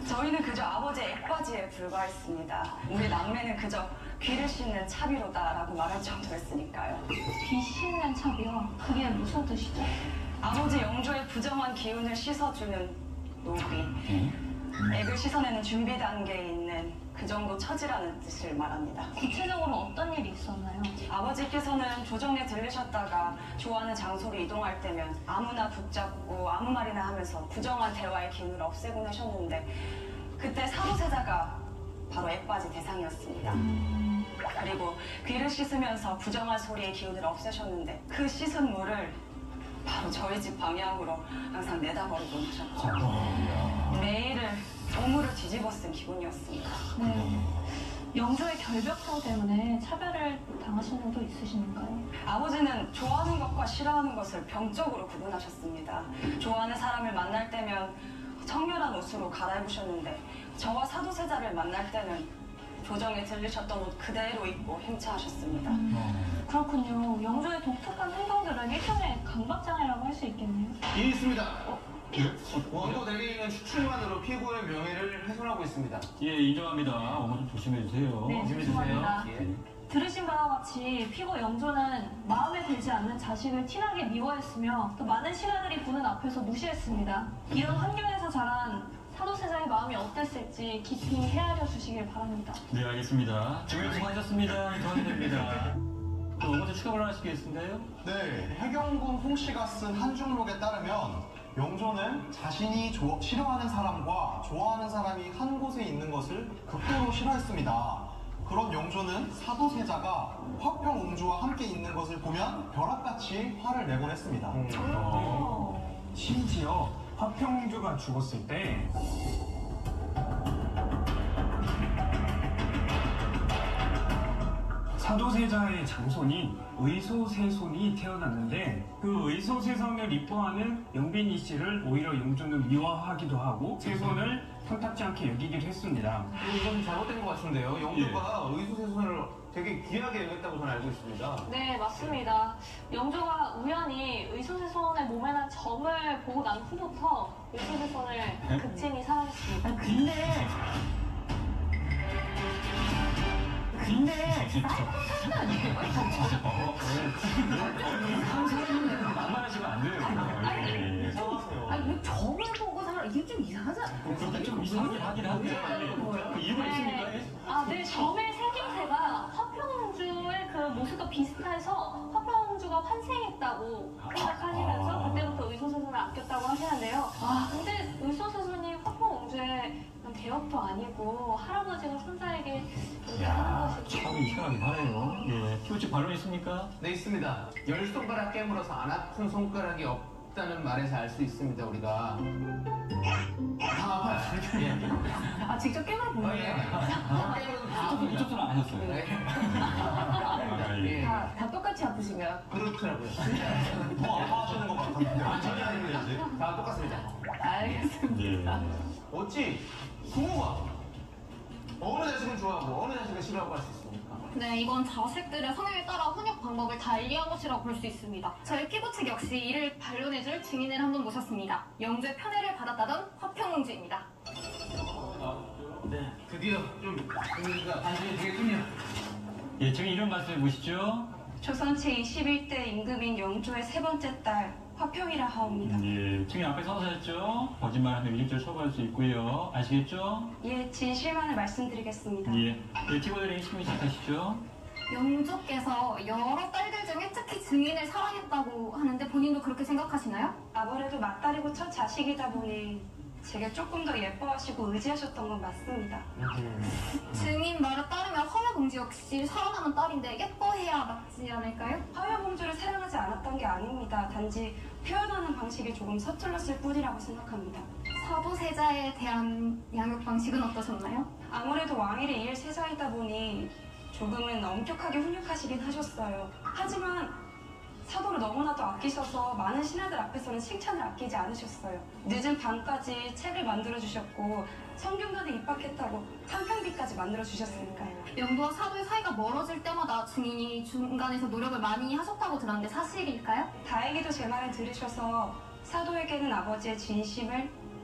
저희는 그저 아버지의 액바지에 불과했습니다. 우리 남매는 그저 귀를 씻는 차비로다라고 말할 정도였으니까요. 귀 씻는 차비요? 그게 무슨 뜻이죠? 아버지 영조의 부정한 기운을 씻어주는 노비, 액을 씻어내는 준비 단계에 있는 그 정도 처지라는 뜻을 말합니다. 구체적으로 어떤 일이 있었나요? 아버지께서는 조정에 들르셨다가 좋아하는 장소로 이동할 때면 아무나 붙잡고 아무 말이나 하면서 부정한 대화의 기운을 없애곤 하셨는데 그때 사도세자가 바로 액바지 대상이었습니다. 그리고 귀를 씻으면서 부정한 소리의 기운을 없애셨는데 그 씻은 물을 바로 저희 집 방향으로 항상 내다버리곤 하셨죠. 매일을 오물을 뒤집어 쓴 기분이었습니다. 네. 영조의 결벽성 때문에 차별을 당하신 적도 있으신가요? 아버지는 좋아하는 것과 싫어하는 것을 병적으로 구분하셨습니다. 좋아하는 사람을 만날 때면 청결한 옷으로 갈아입으셨는데 저와 사도세자를 만날 때는 조정에 들리셨던 옷 그대로 입고 행차하셨습니다. 그렇군요. 영조의 독특한 행동들은 일종의 강박장애라고 할 수 있겠네요. 이 있습니다. 원고 대리인은 추측만으로 피고의 명예를 훼손하고 있습니다. 예, 인정합니다. 어머 좀 조심해 주세요. 네, 죄송합니다. 예. 들으신 바와 같이 피고 영조는 마음에 들지 않는 자식을 티나게 미워했으며 또 많은 신하들이 보는 앞에서 무시했습니다. 이런 환경에서 자란 사도세자의 마음이 어땠을지 깊이 헤아려 주시길 바랍니다. 네, 알겠습니다. 증인 수고하셨습니다. 이동하면 됩니다. 또 어머니 추가 발언하시겠는데요? 네, 해경군 홍씨가 쓴 한중록에 따르면 영조는 자신이 싫어하는 사람과 좋아하는 사람이 한 곳에 있는 것을 극도로 싫어했습니다. 그런 영조는 사도세자가 화평옹주와 함께 있는 것을 보면 벼락같이 화를 내곤 했습니다. 심지어 화평옹주가 죽었을 때 사도세자의 장손인 의소세손이 태어났는데 그 의소세손을 이뻐하는 영빈이 씨를 오히려 영조는 미워하기도 하고 세손을 탐탁지 않게 여기기도 했습니다. 이건 잘못된 것 같은데요. 영조가 의소세손을 되게 귀하게 여겼다고 저는 알고 있습니다. 네, 맞습니다. 영조가 우연히 의소세손의 몸에 난 점을 보고 난 후부터 의소세손을 극진히 사랑했습니다. 근데 만만하시면 안 돼요. 아니 왜 점을 보고 살아? 이게 좀 이상하지 않아요? 그렇게 좀 이상하긴 하긴 한데 그 이유가 있습니까? 네, 점의 생김새가 화평옹주의 그 모습과 비슷해서 화평옹주가 환생했다고 생각하시면서 그때부터 의소세손을 아꼈다고 하시는데요. 근데 의소세손이 화평옹주의 대역도 아니고 할아버지가 손자에게 이렇게 하는 것이 참 이상하긴 하네요. 예, 피부치 발언 있습니까? 네, 있습니다. 열 손가락 깨물어서 안 아픈 손가락이 없다는 말에서 알 수 있습니다, 우리가. 다 아파요. 예. 아, 직접 게임을 본 거예요? 게임은 다 아픕니다. 이쪽 소리 안 하셨어요? 네. 예. 다 똑같이 아프신가요? 그렇더라고요. 더 아파하시는 것 같은데. 완전히 아닙니다. 다 똑같습니다. 알겠습니다. 어찌 부모가 어느 자식은 좋아하고 어느 자식은 싫어하고 할 수 있습니까? 네, 이건 자식들의 성향에 따라 훈육 방법을 달리한 것이라고 볼 수 있습니다. 저희 피부 측 역시 이를 반론해줄 증인을 한 분 모셨습니다. 영주의 편애를 받았다던 화평공주입니다. 네, 드디어 좀 분위기가 반전이 되겠군요. 예, 지금 이런 말씀해 보시죠. 조선 제21대 임금인 영조의 세 번째 딸 화평이라 하옵니다. 예, 지금 앞에 서서했죠. 거짓말하면 위증죄 처벌할 수 있고요. 아시겠죠? 예, 진실만을 말씀드리겠습니다. 예, 티고들의 신문 시작하시죠. 영주께서 여러 딸들 중에 특히 증인을 사랑했다고 하는데 본인도 그렇게 생각하시나요? 아무래도 맏딸이고 첫 자식이다 보니 제게 조금 더 예뻐하시고 의지하셨던 건 맞습니다. 증인 말에 따르면 화여공주 역시 살아남은 딸인데 예뻐해야 맞지 않을까요? 화여공주를 사랑하지 않았던 게 아닙니다. 단지 표현하는 방식이 조금 서툴렀을 뿐이라고 생각합니다. 사도세자에 대한 양육 방식은 어떠셨나요? 아무래도 왕위를 이을 세자이다 보니 조금은 엄격하게 훈육하시긴 하셨어요. 하지만 사도를 너무나도 아끼셔서 많은 신하들 앞에서는 칭찬을 아끼지 않으셨어요. 늦은 밤까지 책을 만들어주셨고 성균관에 입학했다고 한편비까지 만들어주셨으니까요. 영도와 사도의 사이가 멀어질 때마다 증인이 중간에서 노력을 많이 하셨다고 들었는데 사실일까요? 다행히도 제 말을 들으셔서 사도에게는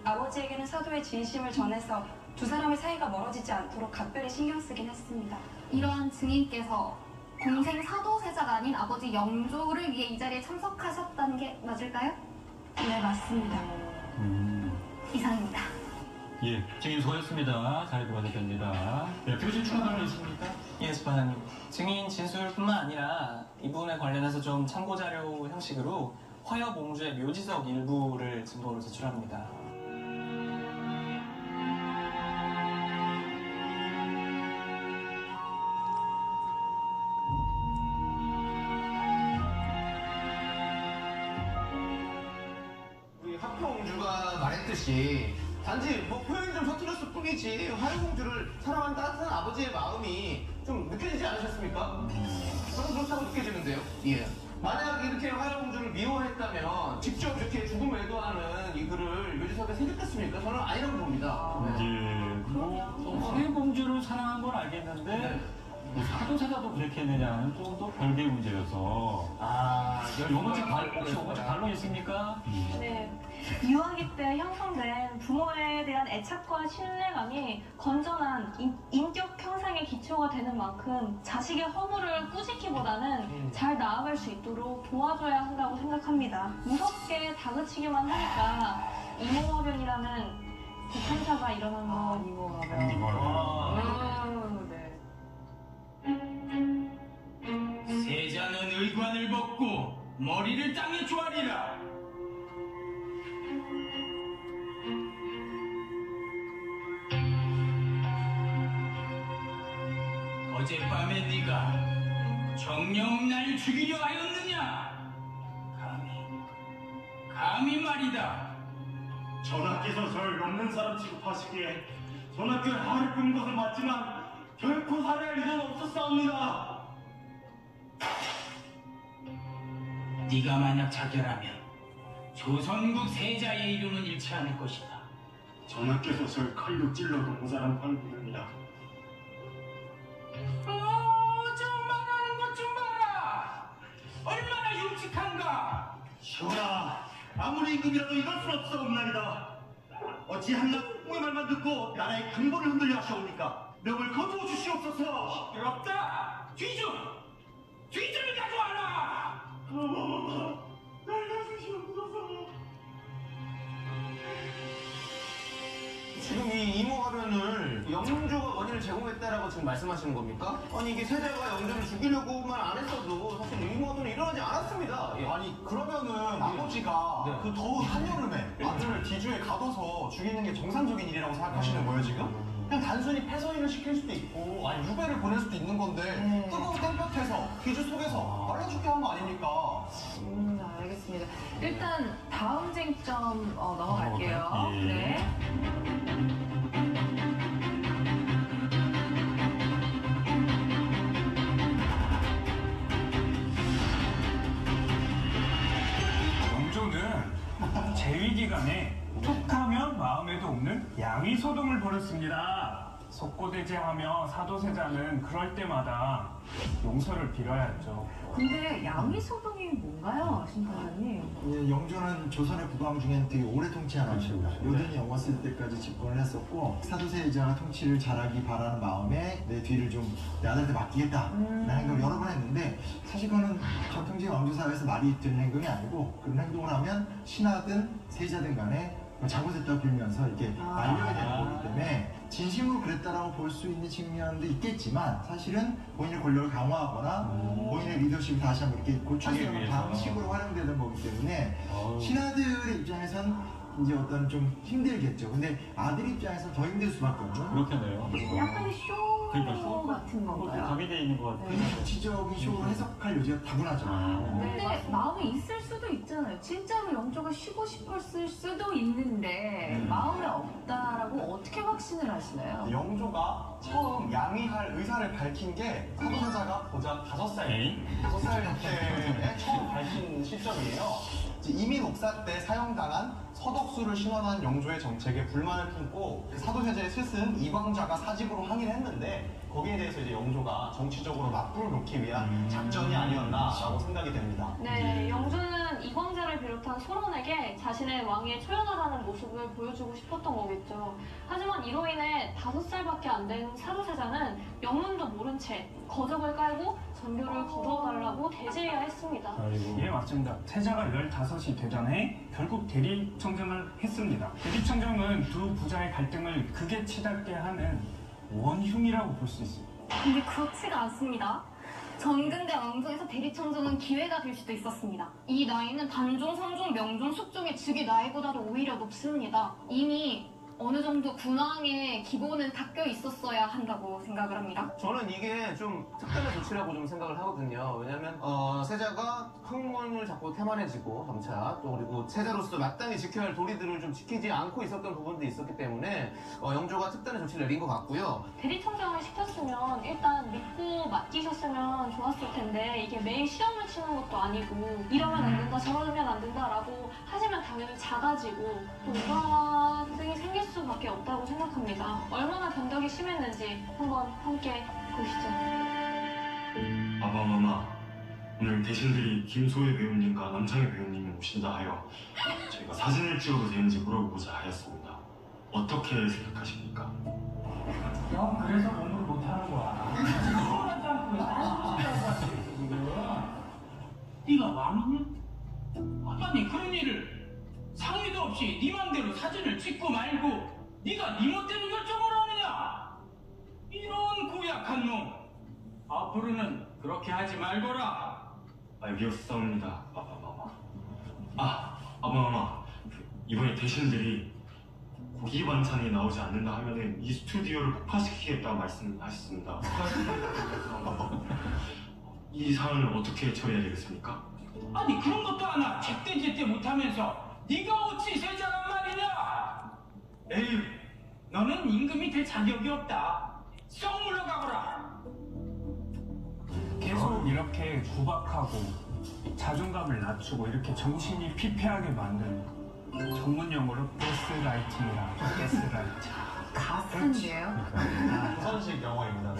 아버지에게는 사도의 진심을 전해서 두 사람의 사이가 멀어지지 않도록 각별히 신경 쓰긴 했습니다. 이러한 증인께서 공생 사도세자가 아닌 아버지 영조를 위해 이 자리에 참석하셨다는 게 맞을까요? 네, 맞습니다. 이상입니다. 예, 증인 수고하셨습니다. 잘 들어가셨습니다. 예, 교실 추가 발언 있습니까? 예, 재판장님. 증인 진술뿐만 아니라 이 부분에 관련해서 좀 참고자료 형식으로 화여공주의 묘지석 일부를 증거로 제출합니다. 우리 화평공주가 말했듯이 단지 뭐 표현이 좀 서툴렀을 뿐이지 화여공주를 사랑하는 따뜻한 아버지의 마음이 좀 느껴지지 않으셨습니까? 저는 그렇다고 느껴지는데요. 예. 만약 이렇게 화여공주를 미워했다면 직접 이렇게 죽음을 애도하는 이 글을 묘지석에 새겼겠습니까? 저는 아니라고 봅니다. 예, 화해공주를 사랑한 건 알겠는데 사도세자도 그렇게 했느냐는 좀 더 별개의 문제여서. 혹시 오버책 반론 있습니까? 네. 유아기 때 형성된 부모에 대한 애착과 신뢰감이 건전한 인격 형상의 기초가 되는 만큼 자식의 허물을 꾸짖기보다는 잘 나아갈 수 있도록 도와줘야 한다고 생각합니다. 무섭게 다그치기만 하니까 이모화변이라는 대참사가 일어난 건 이모화변. 세자는 의관을 벗고 머리를 땅에 조아리라. 어젯밤에 네가 정녕 날 죽이려 하였느냐? 감히 말이다. 전하께서 저를 없는 사람 취급하시기에 전하께 화를 뿜은 것은 맞지만 결코 살해할 일은 없었사옵니다. 네가 만약 자결하면 조선국 세자의 이름은 잃지 않을 것이다. 전하께서 절 칼로 찔러도 모자란 판국입니다. 좀 말하는 것 좀 봐라. 얼마나 흉측한가. 전하, 아무리 임금이라도 이럴 순 없사옵나이다. 어찌 한낱 홍의 말만 듣고 나라의 강보를 흔들려 하시옵니까? 명을 거두어 주시옵소서. 부끄럽다. 뒤줄을 가져와라. 지금 이 이모화변을 영조가 원인을 제공했다라고 지금 말씀하시는 겁니까? 아니 이게 세자가 영조를 죽이려고만 안 했어도 사실 이모화변은 일어나지 않았습니다. 예. 아니 그러면은 아버지가 그 더운 한여름에 아들을 뒤주에 가둬서 죽이는 게 정상적인 일이라고 생각하시는 거예요 지금? 그냥 단순히 폐서인을 시킬 수도 있고 아니 유배를 보낼 수도 있는 건데 뜨거운 땡볕에서 기주 속에서 말라 죽게 한 거 아닙니까? 알겠습니다. 일단 다음 쟁점 넘어갈게요. 예. 네. 영조는 재위 기간에 툭하면 마음에도 없는 양위 소동을 벌였습니다. 속고대제하며 사도세자는 그럴 때마다 용서를 빌어야죠. 근데 양위 소동이 뭔가요, 심판장님? 예, 영조는 조선의 국왕 중엔 되게 오래 통치한 왕입니다. 요든이 영웠을 때까지 집권을 했었고 사도세자가 통치를 잘하기 바라는 마음에 내 뒤를 좀 내 아들한테 맡기겠다라는 행동을 여러 번 했는데 사실 그거는 전통적인 왕조 사회에서 말이 되는 행동이 아니고 그런 행동을 하면 신하든 세자든 간에 잘못했다고 빌면서 이게 말려야 되는 거기 때문에 진심으로 그랬다라고 볼 수 있는 측면도 있겠지만 사실은 본인의 권력을 강화하거나 본인의 리더십을 다시 한번 이렇게 고쳐주는 방식으로 활용되는 거기 때문에 신하들의 입장에선 이제 어떤 좀 힘들겠죠. 근데 아들 입장에서 더 힘들 수밖에 없는. 그렇겠네요. 약간의 쇼 같은 건가요? 가미되어 있는 것 같아요. 정치적인 쇼를 해석할 여지가 다분하죠. 근데 마음이 있을 수도 있잖아요. 진짜로 영조가 쉬고 싶었을 수도 있는데 마음에 없다라고 어떻게 확신을 하시나요? 영조가 처음 양위할 의사를 밝힌 게 사도세자가 고작 5살 때에 처음 밝힌 시점이에요. 이민 옥사 때 사형당한 서덕수를 신원한 영조의 정책에 불만을 품고 사도세자의 스승 이광자가 사직으로 항의를 했는데 거기에 대해서 이제 영조가 정치적으로 맞불을 놓기 위한 작전이 아니었나라고 생각이 됩니다. 네, 영조는 이광자를 비롯한 소론에게 자신의 왕위에 초연하라는 모습을 보여주고 싶었던 거겠죠. 하지만 이로 인해 5살밖에 안 된 사도세자는 영문도 모른 채 거적을 깔고 전교를 거두어달라고 대제해야 했습니다. 예, 맞습니다. 세자가 15이 되던 해 결국 대리청정을 했습니다. 대리청정은 두 부자의 갈등을 극에 치닫게 하는 원흉이라고 볼 수 있습니다. 근데 그렇지가 않습니다. 전근대 왕정에서 대리청정은 기회가 될 수도 있었습니다. 이 나이는 단종, 성종, 명종, 숙종의 즉위 나이보다도 오히려 높습니다. 이미 어느 정도 군왕의 기본은 닦여 있었어야 한다고 생각을 합니다. 저는 이게 좀 특단의 조치라고 좀 생각을 하거든요. 왜냐면 세자가 학문을 자꾸 태만해지고 점차 또 그리고 세자로서 마땅히 지켜야 할 도리들을 좀 지키지 않고 있었던 부분도 있었기 때문에 영조가 특단의 조치를 내린 것 같고요. 대리청정을 시켰으면 일단 믿고 맡기셨으면 좋았을 텐데 이게 매일 시험을 치는 것도 아니고 이러면 안 된다 저러면 안 된다라고 하시면 당연히 작아지고 또 우라등이 생길 수밖에 없다고 생각합니다. 얼마나 변덕이 심했는지 한번 함께 보시죠. 아바마마, 오늘 대신들이 김소혜 배우님과 남창희 배우님이 오신다 하여 저희가 사진을 찍어도 되는지 물어보고자 하였습니다. 어떻게 생각하십니까? 형 그래서 공부를 못하는 거야. 하지 않고 따지고 싶다고 지금. 네가 왕이냐? 아니 그런 일을 상의도 없이 네 맘대로 사진을 찍고 말고 네가 네 멋대로 결정을 하느냐? 이런 고약한 놈. 앞으로는 그렇게 하지 말거라. 알겠습니다, 아바마마. 아바마마, 이번에 대신들이 고기 반찬이 나오지 않는다 하면은 이 스튜디오를 폭파시키겠다고 말씀하셨습니다. 이 사안을 어떻게 처리해야 되겠습니까? 아니 그런 것도 하나 제때 못하면서 네가 어찌 세자란 말이냐? 에휴, 너는 임금이 될 자격이 없다. 썩 물러가거라. 계속 이렇게 구박하고 자존감을 낮추고 이렇게 정신이 피폐하게 만드는 전문 용어로 가스라이팅이라고. 가스라이팅. 가스인데요? 조선식 영어입니다.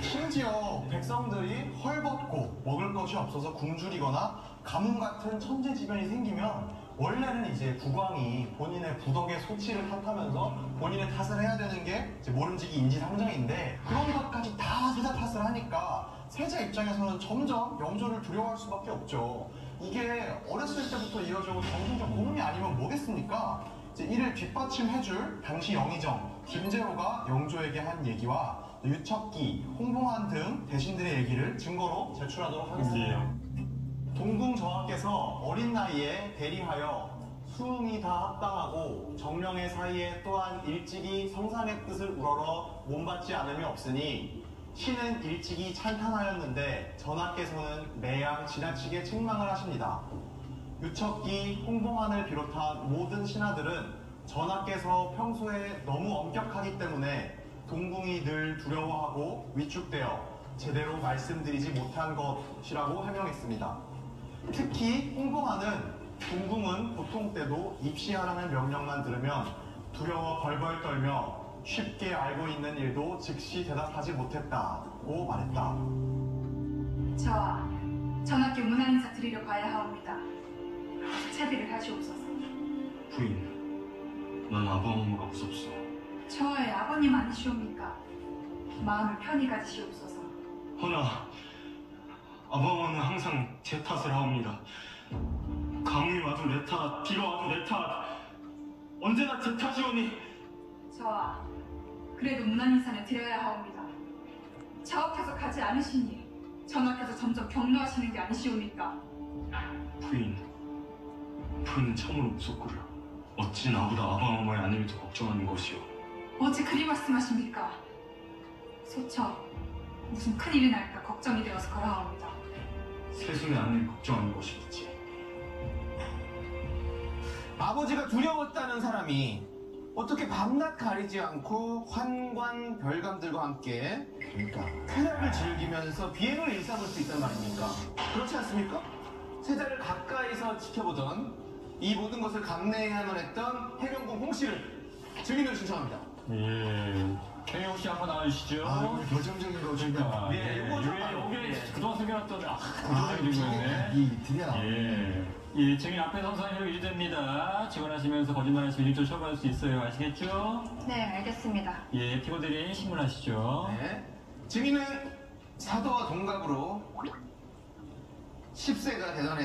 심지어 백성들이 헐벗고 먹을 것이 없어서 굶주리거나 가뭄 같은 천재지변이 생기면 원래는 이제 국왕이 본인의 부덕의 소치를 탓하면서 본인의 탓을 해야 되는 게 이제 모름지기 인지상정인데 그런 것까지 다 세자 탓을 하니까 세자 입장에서는 점점 영조를 두려워할 수밖에 없죠. 이게 어렸을 때부터 이어져온 정신적 고문이 아니면 뭐겠습니까? 이제 이를 뒷받침해줄 당시 영의정 김제호가 영조에게 한 얘기와 유척기, 홍봉환 등 대신들의 얘기를 증거로 제출하도록 하겠습니다. 동궁 저하께서 어린 나이에 대리하여 수웅이 다 합당하고 정령의 사이에 또한 일찍이 성상의 뜻을 우러러 몸받지 않음이 없으니 신은 일찍이 찬탄하였는데 전하께서는 매양 지나치게 책망을 하십니다. 유척기, 홍봉안을 비롯한 모든 신하들은 전하께서 평소에 너무 엄격하기 때문에 동궁이 늘 두려워하고 위축되어 제대로 말씀드리지 못한 것이라고 해명했습니다. 특히 홍봉안은 동궁은 보통 때도 입시하라는 명령만 들으면 두려워 벌벌 떨며 쉽게 알고 있는 일도 즉시 대답하지 못했다고 말했다. 저와 전하께 문안 인사 드리러 가야 하옵니다. 차비를 하시옵소서. 부인, 난 아버님가 무섭소. 저의 아버님 아니시옵니까? 마음을 편히 가지시옵소서. 허나 아버님은 항상 제 탓을 하옵니다. 강이 와도 내 탓, 비가 와도 내 탓, 언제나 제 탓이오니. 저와 그래도 문안 인사는 드려야 하옵니다. 자업해서 가지 않으시니 전하께서 점점 격노하시는 게 아니시옵니까? 부인은 참으로 무섭구려. 어찌 나보다 아버님의 안위를 더 걱정하는 것이오. 어찌 그리 말씀하십니까? 소처 무슨 큰일이 날까 걱정이 되어서 걸어옵니다. 세순의 안위를 걱정하는 것이겠지. 아버지가 두려웠다는 사람이 어떻게 밤낮 가리지 않고 환관 별감들과 함께 쾌락을 즐기면서 비행을 일삼을 수 있단 말입니까? 그렇지 않습니까? 세자를 가까이서 지켜보던 이 모든 것을 감내해야만 했던 해경궁 홍씨를 증인을 신청합니다. 예. 해경 씨 한번 나와주시죠. 이거 결정적인 거죠. 네, 이게 그동안 숨겨놨던 결정적인 증거였네. 드디어 나왔네. 예, 증인 앞에 선상으로 유지됩니다. 지원하시면서 거짓말하시면 1조 처벌할 수 있어요. 아시겠죠? 네, 알겠습니다. 예, 피고들이 신문하시죠. 네. 증인은 사도와 동갑으로 10세가 되던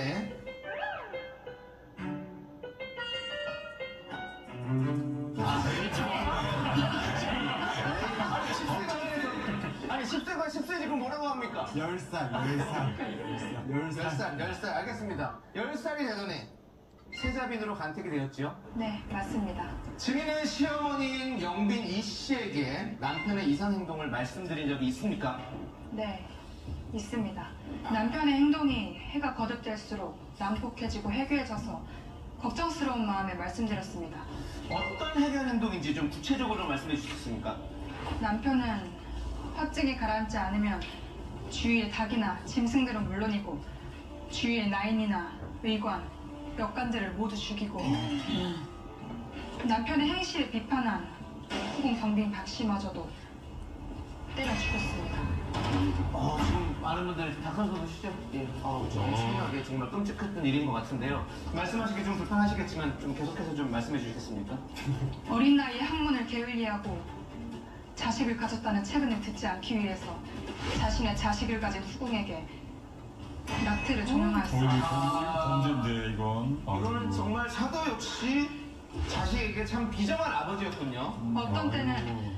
아니 10세가 10세 지금 뭐라고 합니까? 10살. 알겠습니다. 10살이 되던 해 세자빈으로 간택이 되었지요? 네, 맞습니다. 증인은 시어머니인 영빈 이 씨에게 남편의 이상 행동을 말씀드린 적이 있습니까? 네, 있습니다. 남편의 행동이 해가 거듭될수록 난폭해지고 해괴해져서 걱정스러운 마음에 말씀드렸습니다. 어떤 해결 행동인지 좀 구체적으로 말씀해 주시겠습니까? 남편은 확증이 가라앉지 않으면 주위의 닭이나 짐승들은 물론이고 주위의 나인이나 의관, 역관들을 모두 죽이고 남편의 행실을 비판한 후궁 경빈 박 씨마저도 때려 죽였습니다. 지금 많은 분들 닭선서보시죠? 예. 엄청나게 정말 끔찍했던 일인 것 같은데요. 말씀하시기 좀 불편하시겠지만 좀 계속해서 좀 말씀해 주시겠습니까? 어린 나이에 학문을 게을리하고 자식을 가졌다는 책은을 듣지 않기 위해서 자신의 자식을 가진 후궁에게 낙태를 종용하였습니다. 범죄인데 이건. 이거는 정말 사도 역시 자식에게 참 비정한 아버지였군요. 어떤 때는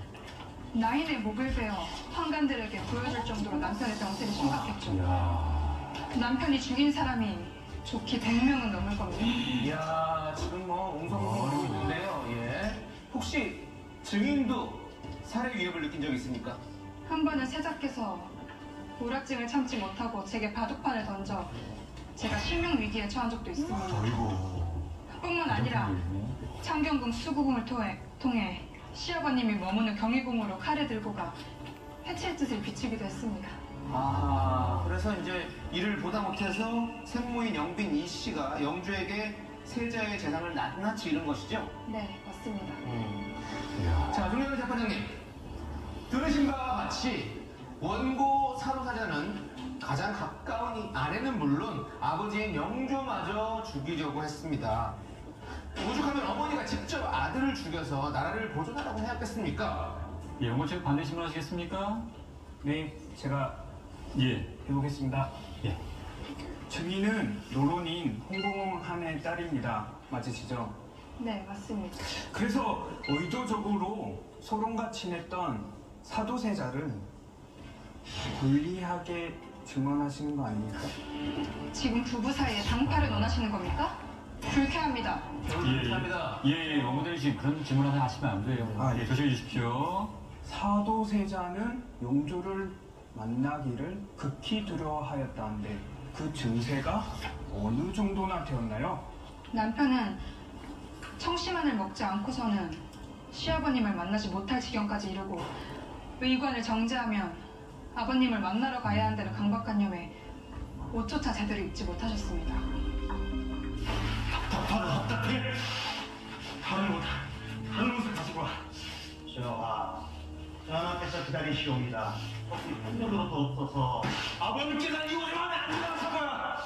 나인의 목을 베어 환관들에게 보여줄 정도로 남편의 병세는 심각했죠. 남편이 죽인 사람이 좋게 100명은 넘을 겁니다. 이야, 지금 뭐 옹성성하고 있는데요. 예. 혹시 증인도 살해 위협을 느낀 적 있습니까? 한 번은 세자께서 오락증을 참지 못하고 제게 바둑판을 던져 제가 실명 위기에 처한 적도 있습니다. 뿐만 아니라 창경궁 수구궁을 통해 시아버님이 머무는 경희궁으로 칼을 들고 가 해칠 뜻을 비추기도 했습니다. 그래서 이제 이를 보다 못해서 생모인 영빈 이 씨가 영주에게 세자의 재산을 낱낱이 잃은 것이죠? 네, 맞습니다. 자, 중요한 재판장님. 들으신 바와 같이 원고 사도사자는 가장 가까운 아내는 물론 아버지인 영조마저 죽이려고 했습니다. 오죽하면 어머니가 직접 아들을 죽여서 나라를 보존하라고 해야겠습니까? 예, 원고 측 반대 신문하시겠습니까? 네, 제가 예. 해보겠습니다. 예. 증인은 노론인 홍봉한의 딸입니다. 맞으시죠? 네, 맞습니다. 그래서 의도적으로 소론과 친했던 사도세자를 불리하게 증언하시는 거 아닙니까? 지금 부부 사이에 당파를 원하시는 겁니까? 불쾌합니다. 예, 원고대리 씨 그런 질문 하나 하시면 안 돼요. 예, 조심해 주십시오. 사도세자는 영조를 만나기를 극히 두려워하였다는데 그 증세가 어느 정도나 되었나요? 남편은 청심환을 먹지 않고서는 시아버님을 만나지 못할 지경까지 이르고 의관을 정지하면 아버님을 만나러 가야 한다는 강박관념에 옷조차 제대로 입지 못하셨습니다. 답답해. 다른 옷을 가지고 와. 전하께서 기다리시옵니다. 혹시 풍요로도 없어서 아버님께서 이 옷을 마음에 안 들어서가.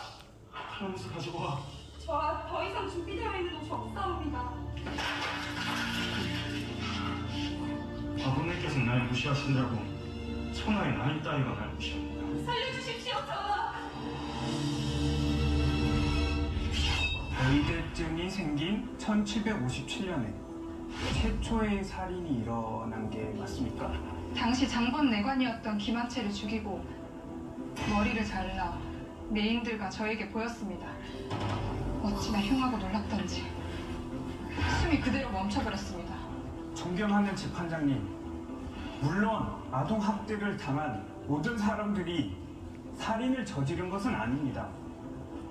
다른 옷을 가지고 와. 저 더 이상 준비되어 있는 옷이 없사옵니다. 아버님께서 날 무시하신다고 천하의 나이 따위가 날 무시합니다. 살려주십시오, 전하. 의대증이 생긴 1757년에 최초의 살인이 일어난 게 맞습니까? 당시 장본 내관이었던 김한채를 죽이고 머리를 잘라 내인들과 저에게 보였습니다. 어찌나 흉하고 놀랍던지 숨이 그대로 멈춰버렸습니다. 존경하는 재판장님, 물론 아동학대를 당한 모든 사람들이 살인을 저지른 것은 아닙니다.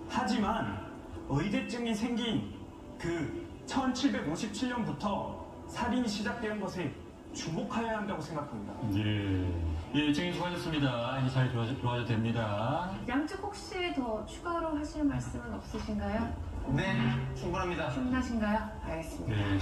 하지만 의대증이 생긴 그 1757년부터 살인이 시작된 것에 주목해야 한다고 생각합니다. 예, 증인 수고하셨습니다. 이제 잘 들어와도 됩니다. 양측 혹시 더 추가로 하실 말씀은 없으신가요? 네, 충분합니다. 충분하신가요? 알겠습니다. 네.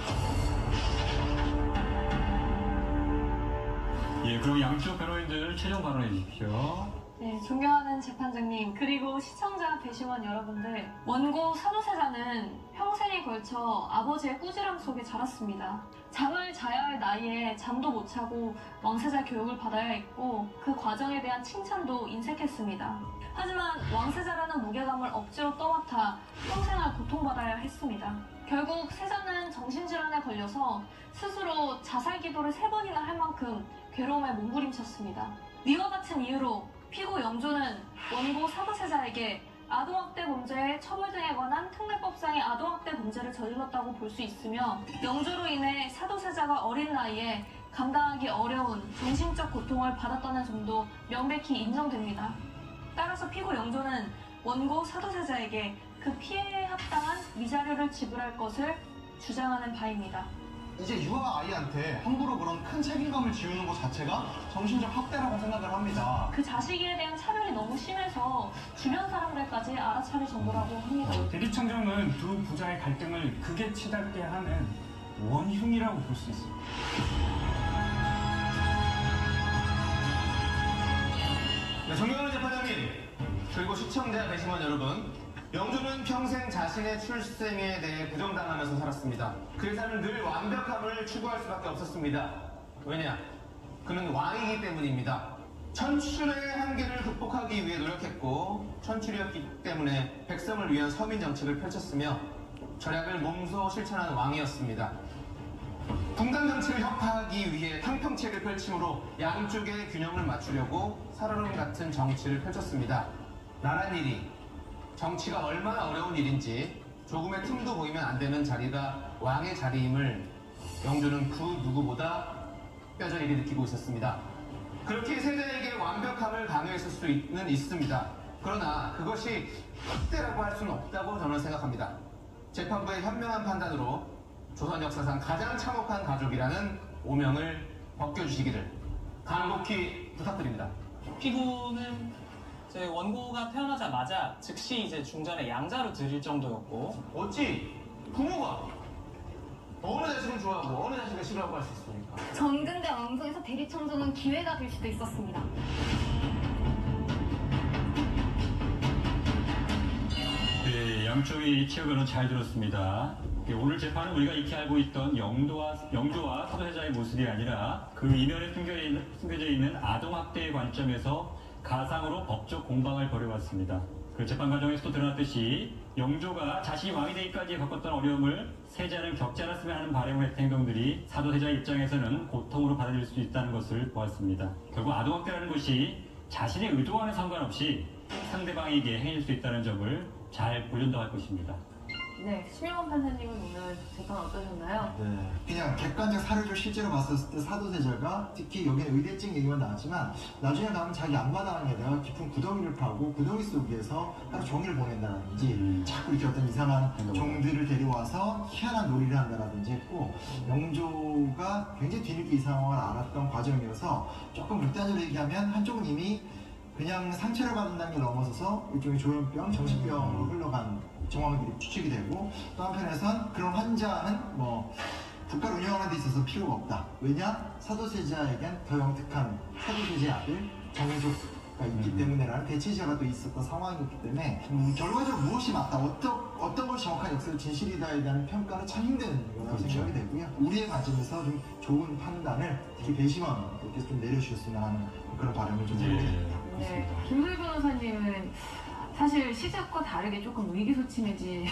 예, 그럼 양쪽 변호인들 최종 발언해 주십시오. 네, 존경하는 재판장님 그리고 시청자 배심원 여러분들, 원고 사도세자는 평생에 걸쳐 아버지의 꾸지람 속에 자랐습니다. 잠을 자야 할 나이에 잠도 못 자고 왕세자 교육을 받아야 했고 그 과정에 대한 칭찬도 인색했습니다. 하지만 왕세자라는 무게감을 억지로 떠맡아 평생을 고통받아야 했습니다. 결국 세자는 정신질환에 걸려서 스스로 자살기도를 3번이나 할 만큼 괴로움에 몸부림쳤습니다. 이와 같은 이유로 피고 영조는 원고 사도세자에게 아동학대 범죄의 처벌 등에 관한 특례법상의 아동학대 범죄를 저질렀다고 볼 수 있으며, 영조로 인해 사도세자가 어린 나이에 감당하기 어려운 정신적 고통을 받았다는 점도 명백히 인정됩니다. 따라서 피고 영조는 원고 사도세자에게 그 피해에 합당한 위자료를 지불할 것을 주장하는 바입니다. 이제 유아 아이한테 함부로 그런 큰 책임감을 지우는 것 자체가 정신적 학대라고 생각을 합니다. 그 자식에 대한 차별이 너무 심해서 주변 사람들까지 알아차릴 정도라고 합니다. 대리청장은 두 부자의 갈등을 극에 치닫게 하는 원흉이라고 볼 수 있습니다. 네, 존경하는 재판장님, 그리고 시청자 배심원 여러분, 영조는 평생 자신의 출생에 대해 부정당하면서 살았습니다. 그래서는 늘 완벽함을 추구할 수밖에 없었습니다. 왜냐? 그는 왕이기 때문입니다. 천출의 한계를 극복하기 위해 노력했고, 천출이었기 때문에 백성을 위한 서민 정책을 펼쳤으며 절약을 몸소 실천한 왕이었습니다. 분단 정책을 혁파하기 위해 탕평책을 펼침으로 양쪽의 균형을 맞추려고 살얼음 같은 정치를 펼쳤습니다. 나란 일이, 정치가 얼마나 어려운 일인지 조금의 틈도 보이면 안 되는 자리가 왕의 자리임을 영조는 그 누구보다 뼈저리게 느끼고 있었습니다. 그렇게 세자에게 완벽함을 강요했을 수는 있습니다. 그러나 그것이 학대라고 할 수는 없다고 저는 생각합니다. 재판부의 현명한 판단으로 조선 역사상 가장 참혹한 가족이라는 오명을 벗겨주시기를 간곡히 부탁드립니다. 피고는 제 원고가 태어나자마자 즉시 이제 중전에 양자로 들일 정도였고, 어찌 부모가 어느 자식을 좋아하고 어느 자식을 싫어하고 할 수 있습니까? 전근대 왕조에서 대리청정은 기회가 될 수도 있었습니다. 네, 양쪽의 치역은 잘 들었습니다. 오늘 재판은 우리가 익히 알고 있던 영조와 사도세자의 모습이 아니라 그 이면에 숨겨져 있는 아동학대의 관점에서 가상으로 법적 공방을 벌여왔습니다. 그 재판 과정에서도 드러났듯이 영조가 자신이 왕이 되기까지 겪었던 어려움을 세자는 겪지 않았으면 하는 바람을 했던 행동들이 사도세자 입장에서는 고통으로 받아들일 수 있다는 것을 보았습니다. 결국 아동학대라는 것이 자신의 의도와는 상관없이 상대방에게 행할 수 있다는 점을 잘 보존당할 것입니다. 네, 심영원 판사님은 오늘 재판 어떠셨나요? 네. 그냥 객관적 사료를 실제로 봤었을 때 사도세자가 특히 여기는 의대증 얘기만 나왔지만 나중에 가면 자기 앞마당에다가 깊은 구덩이를 파고 구덩이 속에서 하루 종일 보낸다든지 자꾸 이렇게 어떤 이상한 종들을 데려와서 희한한 놀이를 한다든지 했고 영조가 굉장히 뒤늦게 이 상황을 알았던 과정이어서 조금 극단적으로 얘기하면 한쪽은 이미 그냥 상처를 받는다는 게 넘어서서 일종의 조현병, 정신병으로 흘러간 정황들이 추측이 되고 또 한편에선 그런 환자는 뭐 국가를 운영하는 데 있어서 필요가 없다. 왜냐? 사도세자에겐 더 영특한 사도세자의 아들 정조가 있기 때문에라는 대체제가 또 있었던 상황이었기 때문에 결과적으로 무엇이 맞다, 어떤 것이 정확한 역사의 진실이다에 대한 평가는 참 힘든 거라고 생각이 되고요. 우리의 관점에서 좀 좋은 판단을 특히 배심원 이렇게 좀 내려주셨으면 하는 그런 바람을 좀 드립니다. 네, 김소희 변호사님은 사실 시작과 다르게 조금 의기소침해진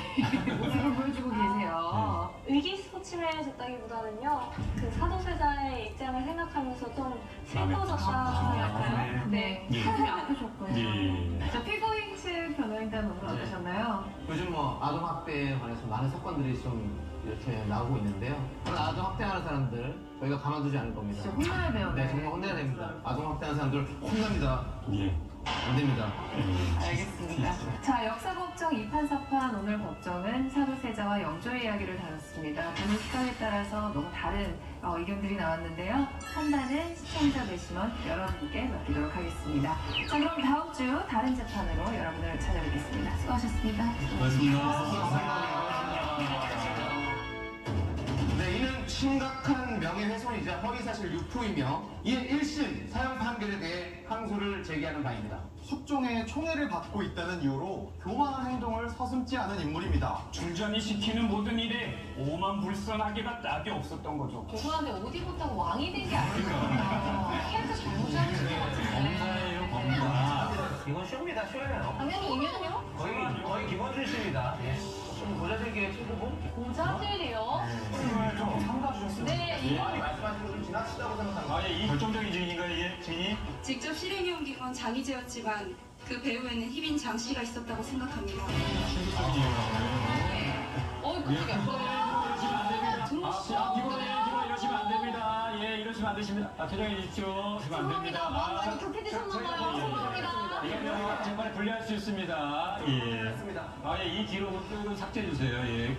모습을 보여주고 계세요. 의기소침해졌다기보다는요, 그 사도세자의 입장을 생각하면서 좀 슬퍼졌다 할까요? 네, 가슴이 아프셨고요. 네. 자, 피고인 측 변호인단 오늘 어떠셨나요? 요즘 뭐 아동학대에 관해서 많은 사건들이 좀 이렇게 나오고 있는데요. 그런 아동학대하는 사람들 저희가 가만두지 않을 겁니다. 진짜 혼나야 돼요. 네, 정말 혼내야 됩니다. 아동학대하는 사람들 혼납니다. 예. 안 됩니다. 알겠습니다. 자, 역사법정 2판 4판 오늘 법정은 사도세자와 영조의 이야기를 다뤘습니다. 보는 시각에 따라서 너무 다른 의견들이 나왔는데요. 판단은 시청자 배심원 여러분께 맡기도록 하겠습니다. 자, 그럼 다음 주 다른 재판으로 여러분을 찾아뵙겠습니다. 수고하셨습니다. 네, 이는 심각한 명예훼손이자 허위사실 유포이며 이에 1심 사형 판결에 대해 항소를 제기하는 바입니다. 숙종의 총애를 받고 있다는 이유로 교만한 행동을 서슴지 않은 인물입니다. 중전이 시키는 모든 일에 오만불선하게가 딱이 없었던 거죠. 죄송한데 옷 입었다고 왕이 된 게 아니에요. 캐릭터 잘못 잡으신 것 같은데. 검사예요, 검사. 이건 쇼입니다, 쇼예요. 당연히 이면요? 거의 기본 출신입니다. 좀 고자들기에 친구분? 고자들이요? 좀 삼가주셨습니다. 네, 아니, 말씀하신 거 좀 지나치다고 생각합니다. 아, 예, 이 결정적인 증인인가요, 이게 증인이? 직접 실행해 옮긴 건 장희재였지만 그 배후에는 희빈 장 씨가 있었다고 생각합니다. 이러시면 안 됩니다. 예, 이러시면 안 되십니다. 퇴장해 주십시오. 이러시면 안 됩니다. 마음 많이 급해지셨나봐요. 죄송합니다. 이거 정말 불리할 수 있습니다. 예. 이 기록은 삭제해 주세요. 예.